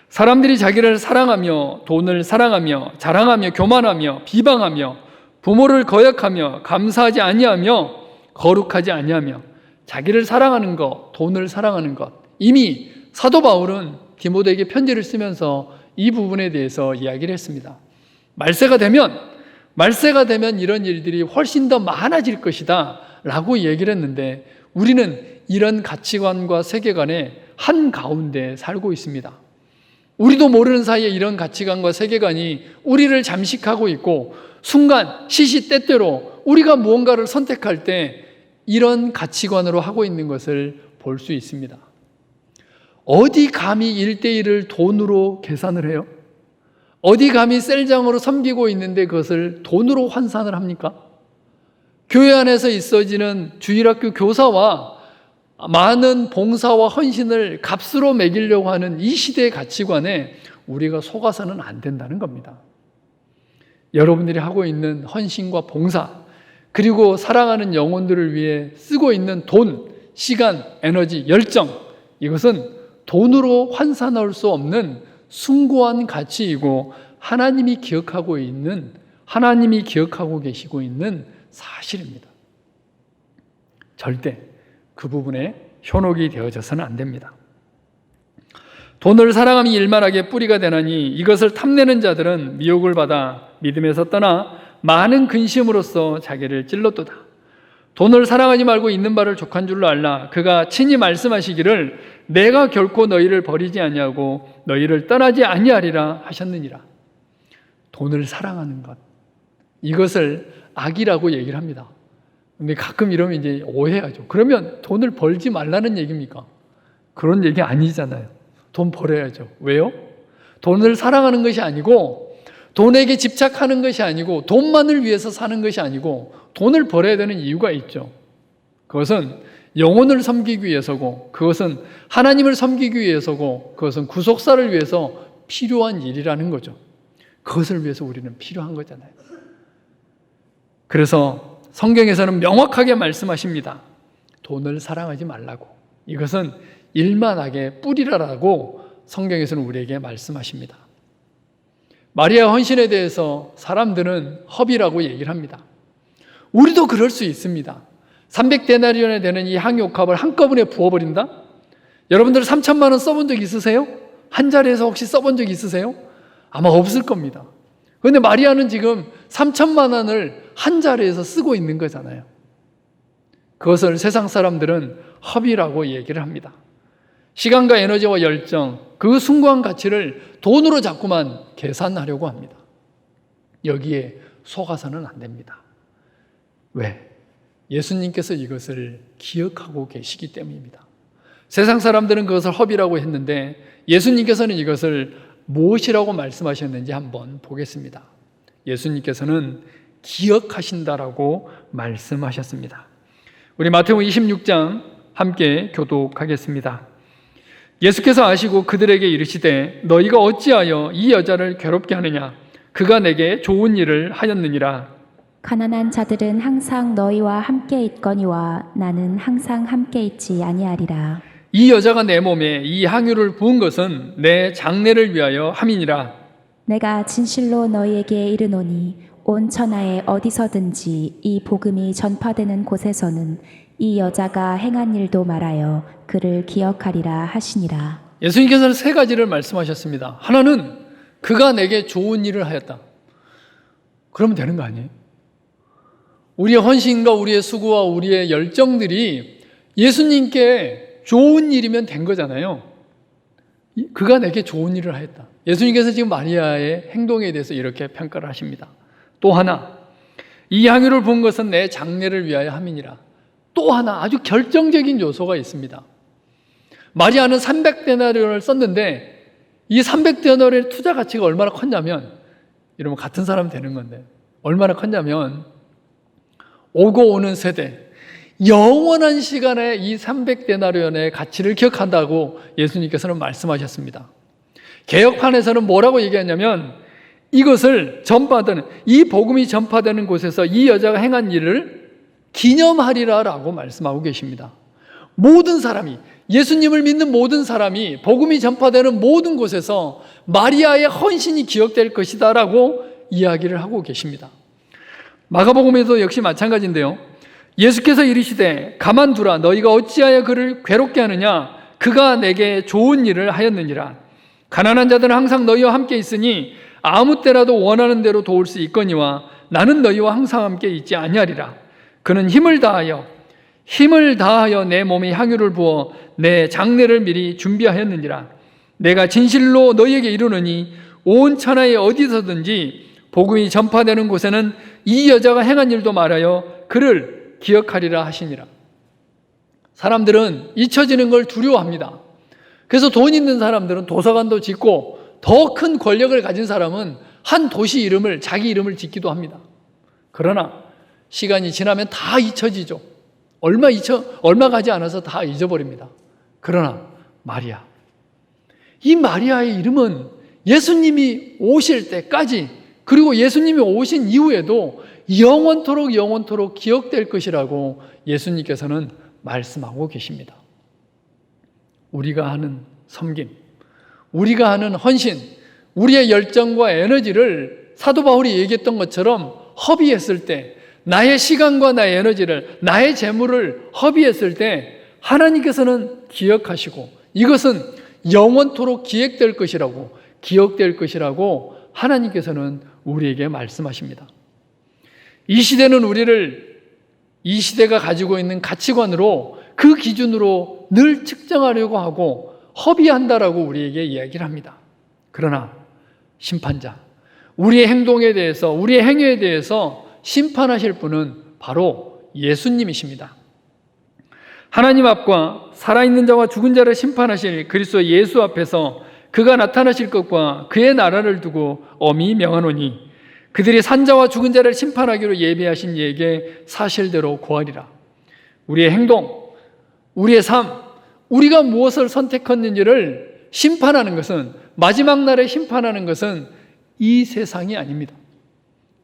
D: 사람들이 자기를 사랑하며 돈을 사랑하며 자랑하며 교만하며 비방하며 부모를 거역하며 감사하지 아니하며 거룩하지 아니하며 자기를 사랑하는 것, 돈을 사랑하는 것, 이미 사도 바울은 디모데에게 편지를 쓰면서 이 부분에 대해서 이야기를 했습니다. 말세가 되면 이런 일들이 훨씬 더 많아질 것이다 라고 얘기를 했는데 우리는 이런 가치관과 세계관의 한가운데 살고 있습니다. 우리도 모르는 사이에 이런 가치관과 세계관이 우리를 잠식하고 있고 순간 시시때때로 우리가 무언가를 선택할 때 이런 가치관으로 하고 있는 것을 볼 수 있습니다. 어디 감히 1:1을 돈으로 계산을 해요? 어디 감히 셀장으로 섬기고 있는데 그것을 돈으로 환산을 합니까? 교회 안에서 있어지는 주일학교 교사와 많은 봉사와 헌신을 값으로 매기려고 하는 이 시대의 가치관에 우리가 속아서는 안 된다는 겁니다. 여러분들이 하고 있는 헌신과 봉사, 그리고 사랑하는 영혼들을 위해 쓰고 있는 돈, 시간, 에너지, 열정, 이것은 돈으로 환산할 수 없는 숭고한 가치이고 하나님이 기억하고 계시고 있는 사실입니다. 절대 그 부분에 현혹이 되어져서는 안 됩니다. 돈을 사랑함이 일만하게 뿌리가 되나니 이것을 탐내는 자들은 미혹을 받아 믿음에서 떠나 많은 근심으로써 자기를 찔렀도다. 돈을 사랑하지 말고 있는 바를 족한 줄로 알라. 그가 친히 말씀하시기를 내가 결코 너희를 버리지 아니하고 너희를 떠나지 아니하리라 하셨느니라. 돈을 사랑하는 것, 이것을 악이라고 얘기를 합니다. 근데 가끔 이러면 이제 오해하죠. 그러면 돈을 벌지 말라는 얘기입니까? 그런 얘기 아니잖아요. 돈 벌어야죠. 왜요? 돈을 사랑하는 것이 아니고, 돈에게 집착하는 것이 아니고, 돈만을 위해서 사는 것이 아니고, 돈을 벌어야 되는 이유가 있죠. 그것은 영혼을 섬기기 위해서고, 그것은 하나님을 섬기기 위해서고, 그것은 구속사를 위해서 필요한 일이라는 거죠. 그것을 위해서 우리는 필요한 거잖아요. 그래서 성경에서는 명확하게 말씀하십니다. 돈을 사랑하지 말라고. 이것은 일만하게 뿌리라라고 성경에서는 우리에게 말씀하십니다. 마리아 헌신에 대해서 사람들은 허비라고 얘기를 합니다. 우리도 그럴 수 있습니다. 300데나리온에 되는 이 향유옥합을 한꺼번에 부어버린다? 여러분들 3천만 원 써본 적 있으세요? 한 자리에서 혹시 써본 적 있으세요? 아마 없을 겁니다. 그런데 마리아는 지금 3천만 원을 한 자리에서 쓰고 있는 거잖아요. 그것을 세상 사람들은 허비라고 얘기를 합니다. 시간과 에너지와 열정, 그 숭고한 가치를 돈으로 자꾸만 계산하려고 합니다. 여기에 속아서는 안 됩니다. 왜? 예수님께서 이것을 기억하고 계시기 때문입니다. 세상 사람들은 그것을 허비라고 했는데 예수님께서는 이것을 무엇이라고 말씀하셨는지 한번 보겠습니다. 예수님께서는 기억하신다라고 말씀하셨습니다. 우리 마태복음 26장 함께 교독하겠습니다. 예수께서 아시고 그들에게 이르시되 너희가 어찌하여 이 여자를 괴롭게 하느냐? 그가 내게 좋은 일을 하였느니라.
E: 가난한 자들은 항상 너희와 함께 있거니와 나는 항상 함께 있지 아니하리라.
D: 이 여자가 내 몸에 이 향유를 부은 것은 내 장례를 위하여 함이니라.
E: 내가 진실로 너희에게 이르노니 온 천하에 어디서든지 이 복음이 전파되는 곳에서는 이 여자가 행한 일도 말하여 그를 기억하리라 하시니라.
D: 예수님께서는 세 가지를 말씀하셨습니다. 하나는 그가 내게 좋은 일을 하였다. 그러면 되는 거 아니에요? 우리의 헌신과 우리의 수고와 우리의 열정들이 예수님께 좋은 일이면 된 거잖아요. 그가 내게 좋은 일을 하였다. 예수님께서 지금 마리아의 행동에 대해서 이렇게 평가를 하십니다. 또 하나, 이 향유를 부은 것은 내 장례를 위하여 함이니라. 또 하나 아주 결정적인 요소가 있습니다. 마리아는 300데나리온을 썼는데 이 300데나리온의 투자 가치가 얼마나 컸냐면, 이러면 같은 사람 되는 건데 얼마나 컸냐면 오고 오는 세대, 영원한 시간에 이 300데나리온의 가치를 기억한다고 예수님께서는 말씀하셨습니다. 개혁판에서는 뭐라고 얘기했냐면 이것을 전파되는, 이 복음이 전파되는 곳에서 이 여자가 행한 일을 기념하리라라고 말씀하고 계십니다. 모든 사람이, 예수님을 믿는 모든 사람이 복음이 전파되는 모든 곳에서 마리아의 헌신이 기억될 것이다라고 이야기를 하고 계십니다. 마가복음에도 역시 마찬가지인데요. 예수께서 이르시되 가만두라. 너희가 어찌하여 그를 괴롭게 하느냐? 그가 내게 좋은 일을 하였느니라. 가난한 자들은 항상 너희와 함께 있으니 아무 때라도 원하는 대로 도울 수 있거니와 나는 너희와 항상 함께 있지 아니하리라. 그는 힘을 다하여 내 몸에 향유를 부어 내 장례를 미리 준비하였느니라. 내가 진실로 너희에게 이르노니 온 천하에 어디서든지 복음이 전파되는 곳에는 이 여자가 행한 일도 말하여 그를 기억하리라 하시니라. 사람들은 잊혀지는 걸 두려워합니다. 그래서 돈 있는 사람들은 도서관도 짓고 더 큰 권력을 가진 사람은 한 도시 이름을, 자기 이름을 짓기도 합니다. 그러나 시간이 지나면 다 잊혀지죠. 얼마 가지 않아서 다 잊어버립니다. 그러나 마리아, 이 마리아의 이름은 예수님이 오실 때까지, 그리고 예수님이 오신 이후에도 영원토록 기억될 것이라고 예수님께서는 말씀하고 계십니다. 우리가 하는 섬김, 우리가 하는 헌신, 우리의 열정과 에너지를 사도 바울이 얘기했던 것처럼 허비했을 때, 나의 시간과 나의 에너지를, 나의 재물을 허비했을 때 하나님께서는 기억하시고 이것은 영원토록 기억될 것이라고 하나님께서는 우리에게 말씀하십니다. 이 시대는 우리를 이 시대가 가지고 있는 가치관으로 그 기준으로 늘 측정하려고 하고 허비한다라고 우리에게 이야기를 합니다. 그러나 심판자, 우리의 행동에 대해서, 우리의 행위에 대해서 심판하실 분은 바로 예수님이십니다. 하나님 앞과 살아있는 자와 죽은 자를 심판하실 그리스도 예수 앞에서 그가 나타나실 것과 그의 나라를 두고 엄히 명하노니 그들이 산자와 죽은 자를 심판하기로 예비하신 이에게 사실대로 고하리라. 우리의 행동, 우리의 삶, 우리가 무엇을 선택했는지를 심판하는 것은, 마지막 날에 심판하는 것은 이 세상이 아닙니다.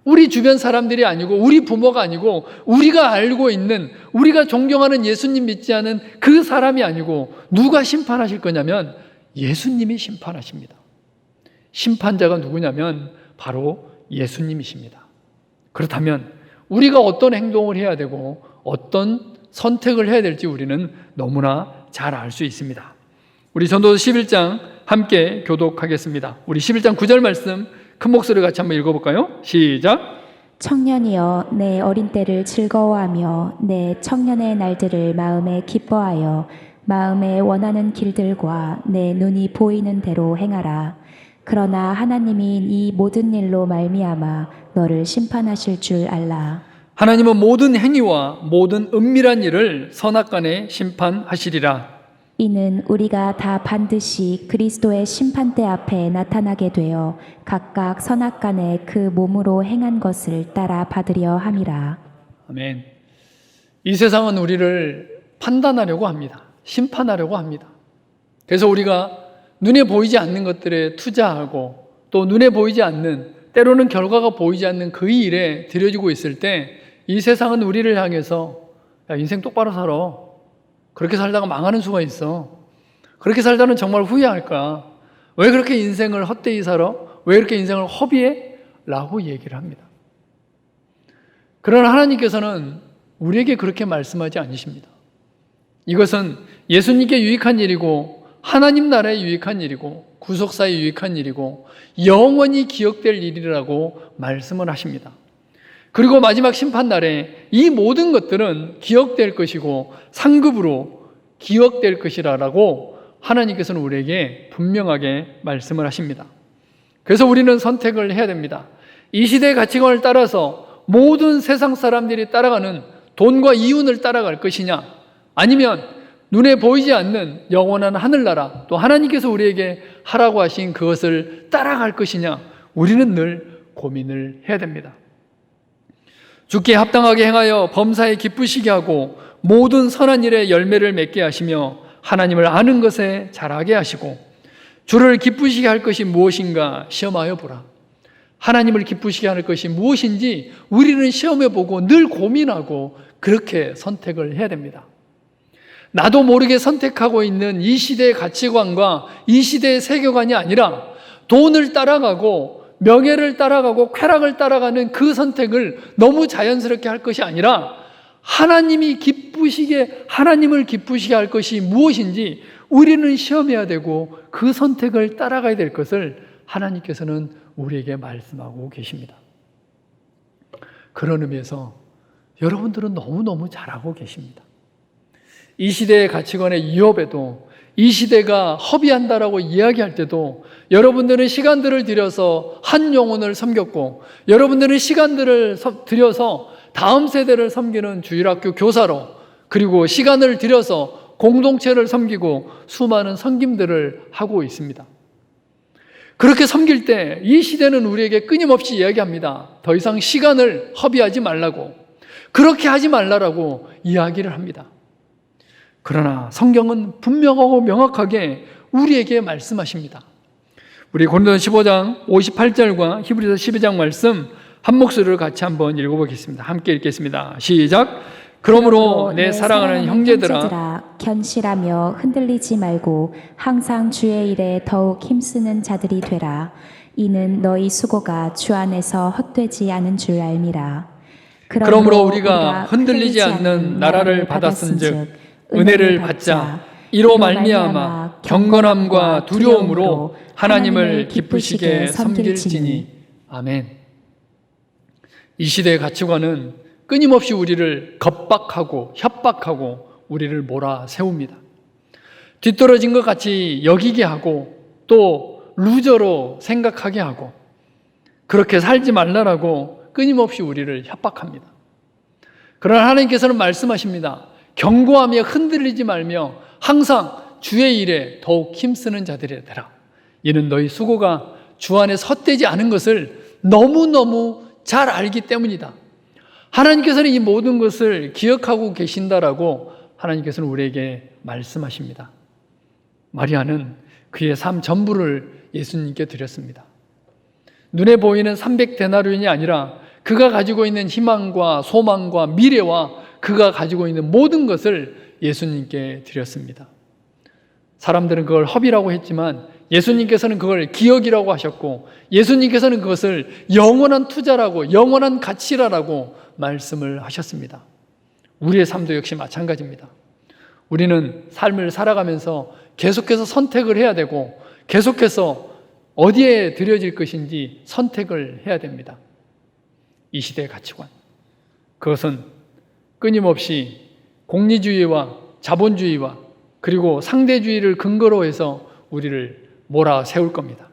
D: 우리 주변 사람들이 아니고, 우리 부모가 아니고, 우리가 알고 있는, 우리가 존경하는 예수님 믿지 않은 그 사람이 아니고, 누가 심판하실 거냐면 예수님이 심판하십니다. 심판자가 누구냐면 바로 예수님이십니다. 그렇다면 우리가 어떤 행동을 해야 되고 어떤 선택을 해야 될지 우리는 너무나 잘 알 수 있습니다. 우리 전도서 11장 함께 교독하겠습니다. 우리 11장 9절 말씀 큰 목소리로 같이 한번 읽어볼까요? 시작.
E: 청년이여 내 어린 때를 즐거워하며 내 청년의 날들을 마음에 기뻐하여 마음에 원하는 길들과 내 눈이 보이는 대로 행하라. 그러나 하나님이 이 모든 일로 말미암아 너를 심판하실 줄 알라.
D: 하나님은 모든 행위와 모든 은밀한 일을 선악간에 심판하시리라.
E: 이는 우리가 다 반드시 그리스도의 심판대 앞에 나타나게 되어 각각 선악간에 그 몸으로 행한 것을 따라 받으려 함이라.
D: 아멘. 이 세상은 우리를 판단하려고 합니다. 심판하려고 합니다. 그래서 우리가 눈에 보이지 않는 것들에 투자하고 또 눈에 보이지 않는, 때로는 결과가 보이지 않는 그 일에 들여지고 있을 때 이 세상은 우리를 향해서 야, 인생 똑바로 살아. 그렇게 살다가 망하는 수가 있어. 그렇게 살다는 정말 후회할까? 왜 그렇게 인생을 헛되이 살아? 왜 이렇게 인생을 허비해? 라고 얘기를 합니다. 그러나 하나님께서는 우리에게 그렇게 말씀하지 않으십니다. 이것은 예수님께 유익한 일이고 하나님 나라에 유익한 일이고 구속사에 유익한 일이고 영원히 기억될 일이라고 말씀을 하십니다. 그리고 마지막 심판날에 이 모든 것들은 기억될 것이고 상급으로 기억될 것이라고 하나님께서는 우리에게 분명하게 말씀을 하십니다. 그래서 우리는 선택을 해야 됩니다. 이 시대의 가치관을 따라서 모든 세상 사람들이 따라가는 돈과 이윤을 따라갈 것이냐, 아니면 눈에 보이지 않는 영원한 하늘나라, 또 하나님께서 우리에게 하라고 하신 그것을 따라갈 것이냐, 우리는 늘 고민을 해야 됩니다. 주께 합당하게 행하여 범사에 기쁘시게 하고 모든 선한 일에 열매를 맺게 하시며 하나님을 아는 것에 잘하게 하시고 주를 기쁘시게 할 것이 무엇인가 시험하여 보라. 하나님을 기쁘시게 할 것이 무엇인지 우리는 시험해 보고 늘 고민하고 그렇게 선택을 해야 됩니다. 나도 모르게 선택하고 있는 이 시대의 가치관과 이 시대의 세계관이 아니라 돈을 따라가고 명예를 따라가고 쾌락을 따라가는 그 선택을 너무 자연스럽게 할 것이 아니라 하나님을 기쁘시게 할 것이 무엇인지 우리는 시험해야 되고 그 선택을 따라가야 될 것을 하나님께서는 우리에게 말씀하고 계십니다. 그런 의미에서 여러분들은 너무너무 잘하고 계십니다. 이 시대의 가치관의 위협에도, 이 시대가 허비한다라고 이야기할 때도 여러분들은 시간들을 들여서 한 영혼을 섬겼고, 여러분들은 시간들을 들여서 다음 세대를 섬기는 주일학교 교사로, 그리고 시간을 들여서 공동체를 섬기고 수많은 섬김들을 하고 있습니다. 그렇게 섬길 때 이 시대는 우리에게 끊임없이 이야기합니다. 더 이상 시간을 허비하지 말라고, 그렇게 하지 말라라고 이야기를 합니다. 그러나 성경은 분명하고 명확하게 우리에게 말씀하십니다. 우리 고린도서 15장 58절과 히브리서 12장 말씀 한 목소리로 같이 한번 읽어보겠습니다. 함께 읽겠습니다. 시작. 그러므로 내 사랑하는 형제들아,
E: 견실하며 흔들리지 말고 항상 주의 일에 더욱 힘쓰는 자들이 되라. 이는 너희 수고가 주 안에서 헛되지 않은 줄 알미라.
D: 그러므로 우리가 흔들리지 않는 나라를 받았은즉 은혜를 받자. 이로 말미암아 경건함과 두려움으로 하나님을 기쁘시게 섬길지니. 아멘. 이 시대의 가치관은 끊임없이 우리를 겁박하고 협박하고 우리를 몰아세웁니다. 뒤떨어진 것 같이 여기게 하고 또 루저로 생각하게 하고 그렇게 살지 말라라고 끊임없이 우리를 협박합니다. 그러나 하나님께서는 말씀하십니다. 견고하며 흔들리지 말며 항상 주의 일에 더욱 힘쓰는 자들이 되라. 이는 너희 수고가 주 안에 헛되지 않은 것을 너무너무 잘 알기 때문이다. 하나님께서는 이 모든 것을 기억하고 계신다라고 하나님께서는 우리에게 말씀하십니다. 마리아는 그의 삶 전부를 예수님께 드렸습니다. 눈에 보이는 300데나리온이 아니라 그가 가지고 있는 희망과 소망과 미래와 그가 가지고 있는 모든 것을 예수님께 드렸습니다. 사람들은 그걸 허비라고 했지만 예수님께서는 그걸 기억이라고 하셨고 예수님께서는 그것을 영원한 투자라고 영원한 가치라고 말씀을 하셨습니다. 우리의 삶도 역시 마찬가지입니다. 우리는 삶을 살아가면서 계속해서 선택을 해야 되고 계속해서 어디에 드려질 것인지 선택을 해야 됩니다. 이 시대의 가치관, 그것은 끊임없이 공리주의와 자본주의와 그리고 상대주의를 근거로 해서 우리를 몰아세울 겁니다.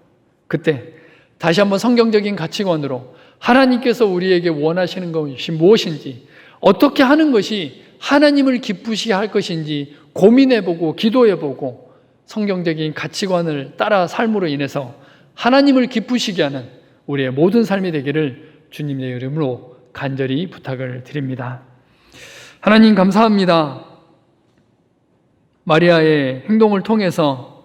D: 그때 다시 한번 성경적인 가치관으로 하나님께서 우리에게 원하시는 것이 무엇인지, 어떻게 하는 것이 하나님을 기쁘시게 할 것인지 고민해보고 기도해보고 성경적인 가치관을 따라 삶으로 인해서 하나님을 기쁘시게 하는 우리의 모든 삶이 되기를 주님의 이름으로 간절히 부탁을 드립니다. 하나님 감사합니다. 마리아의 행동을 통해서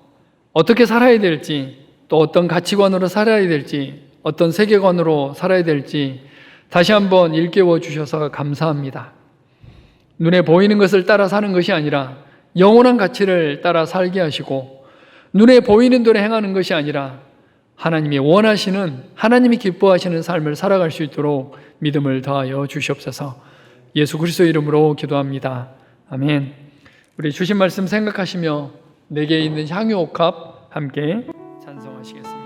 D: 어떻게 살아야 될지, 또 어떤 가치관으로 살아야 될지, 어떤 세계관으로 살아야 될지 다시 한번 일깨워 주셔서 감사합니다. 눈에 보이는 것을 따라 사는 것이 아니라 영원한 가치를 따라 살게 하시고, 눈에 보이는 대로 행하는 것이 아니라 하나님이 원하시는, 하나님이 기뻐하시는 삶을 살아갈 수 있도록 믿음을 더하여 주시옵소서. 예수 그리스도의 이름으로 기도합니다. 아멘. 우리 주신 말씀 생각하시며 내게 있는 향유옥합 함께 찬송하시겠습니다.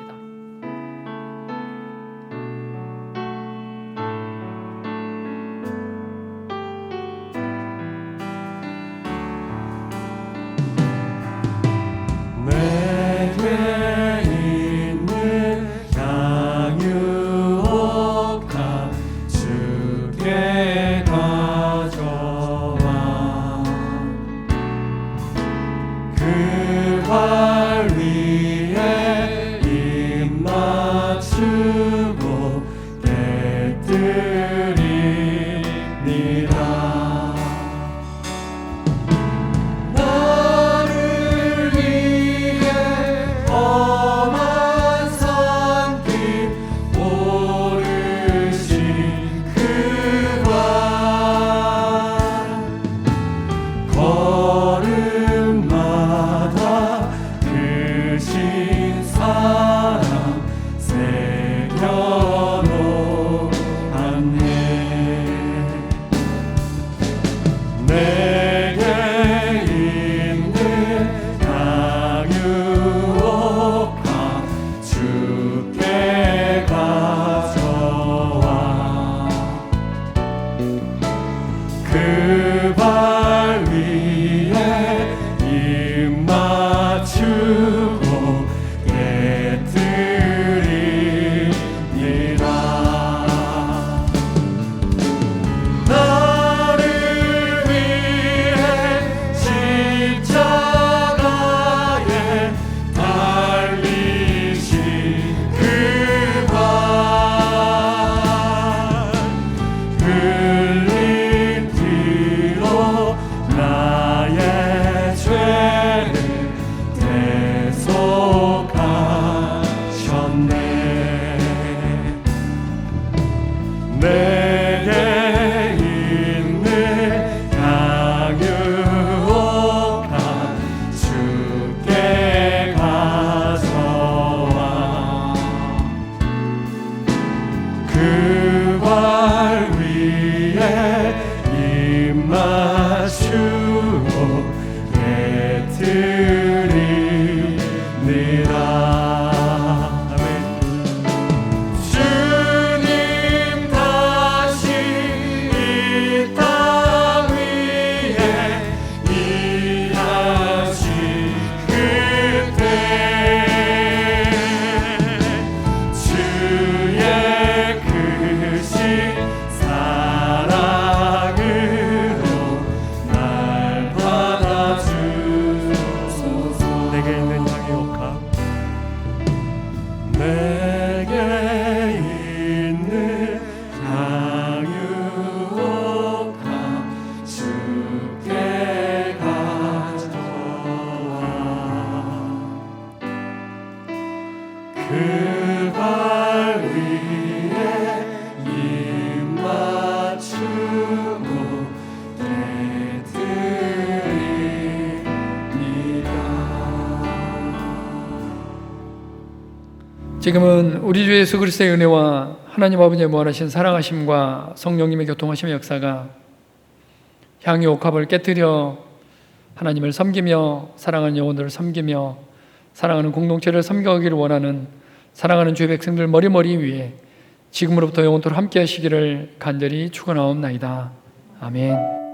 A: 내게 있는 향유옥합 주께 가져와 그 발 위에 입 맞추고 깨뜨리니라. 나를 위해 험한 산길 오르신 그와 걸음마다 크신 사랑 새겨
D: 지금은 우리 주 예수 그리스도의 은혜와 하나님 아버지의 무한하신 사랑하심과 성령님의 교통하심의 역사가 향유 옥합을 깨뜨려 하나님을 섬기며 사랑하는 영혼들을 섬기며 사랑하는 공동체를 섬겨가기를 원하는 사랑하는 주의 백성들 머리머리 위에 지금으로부터 영원토록 함께 하시기를 간절히 축원하옵나이다. 아멘.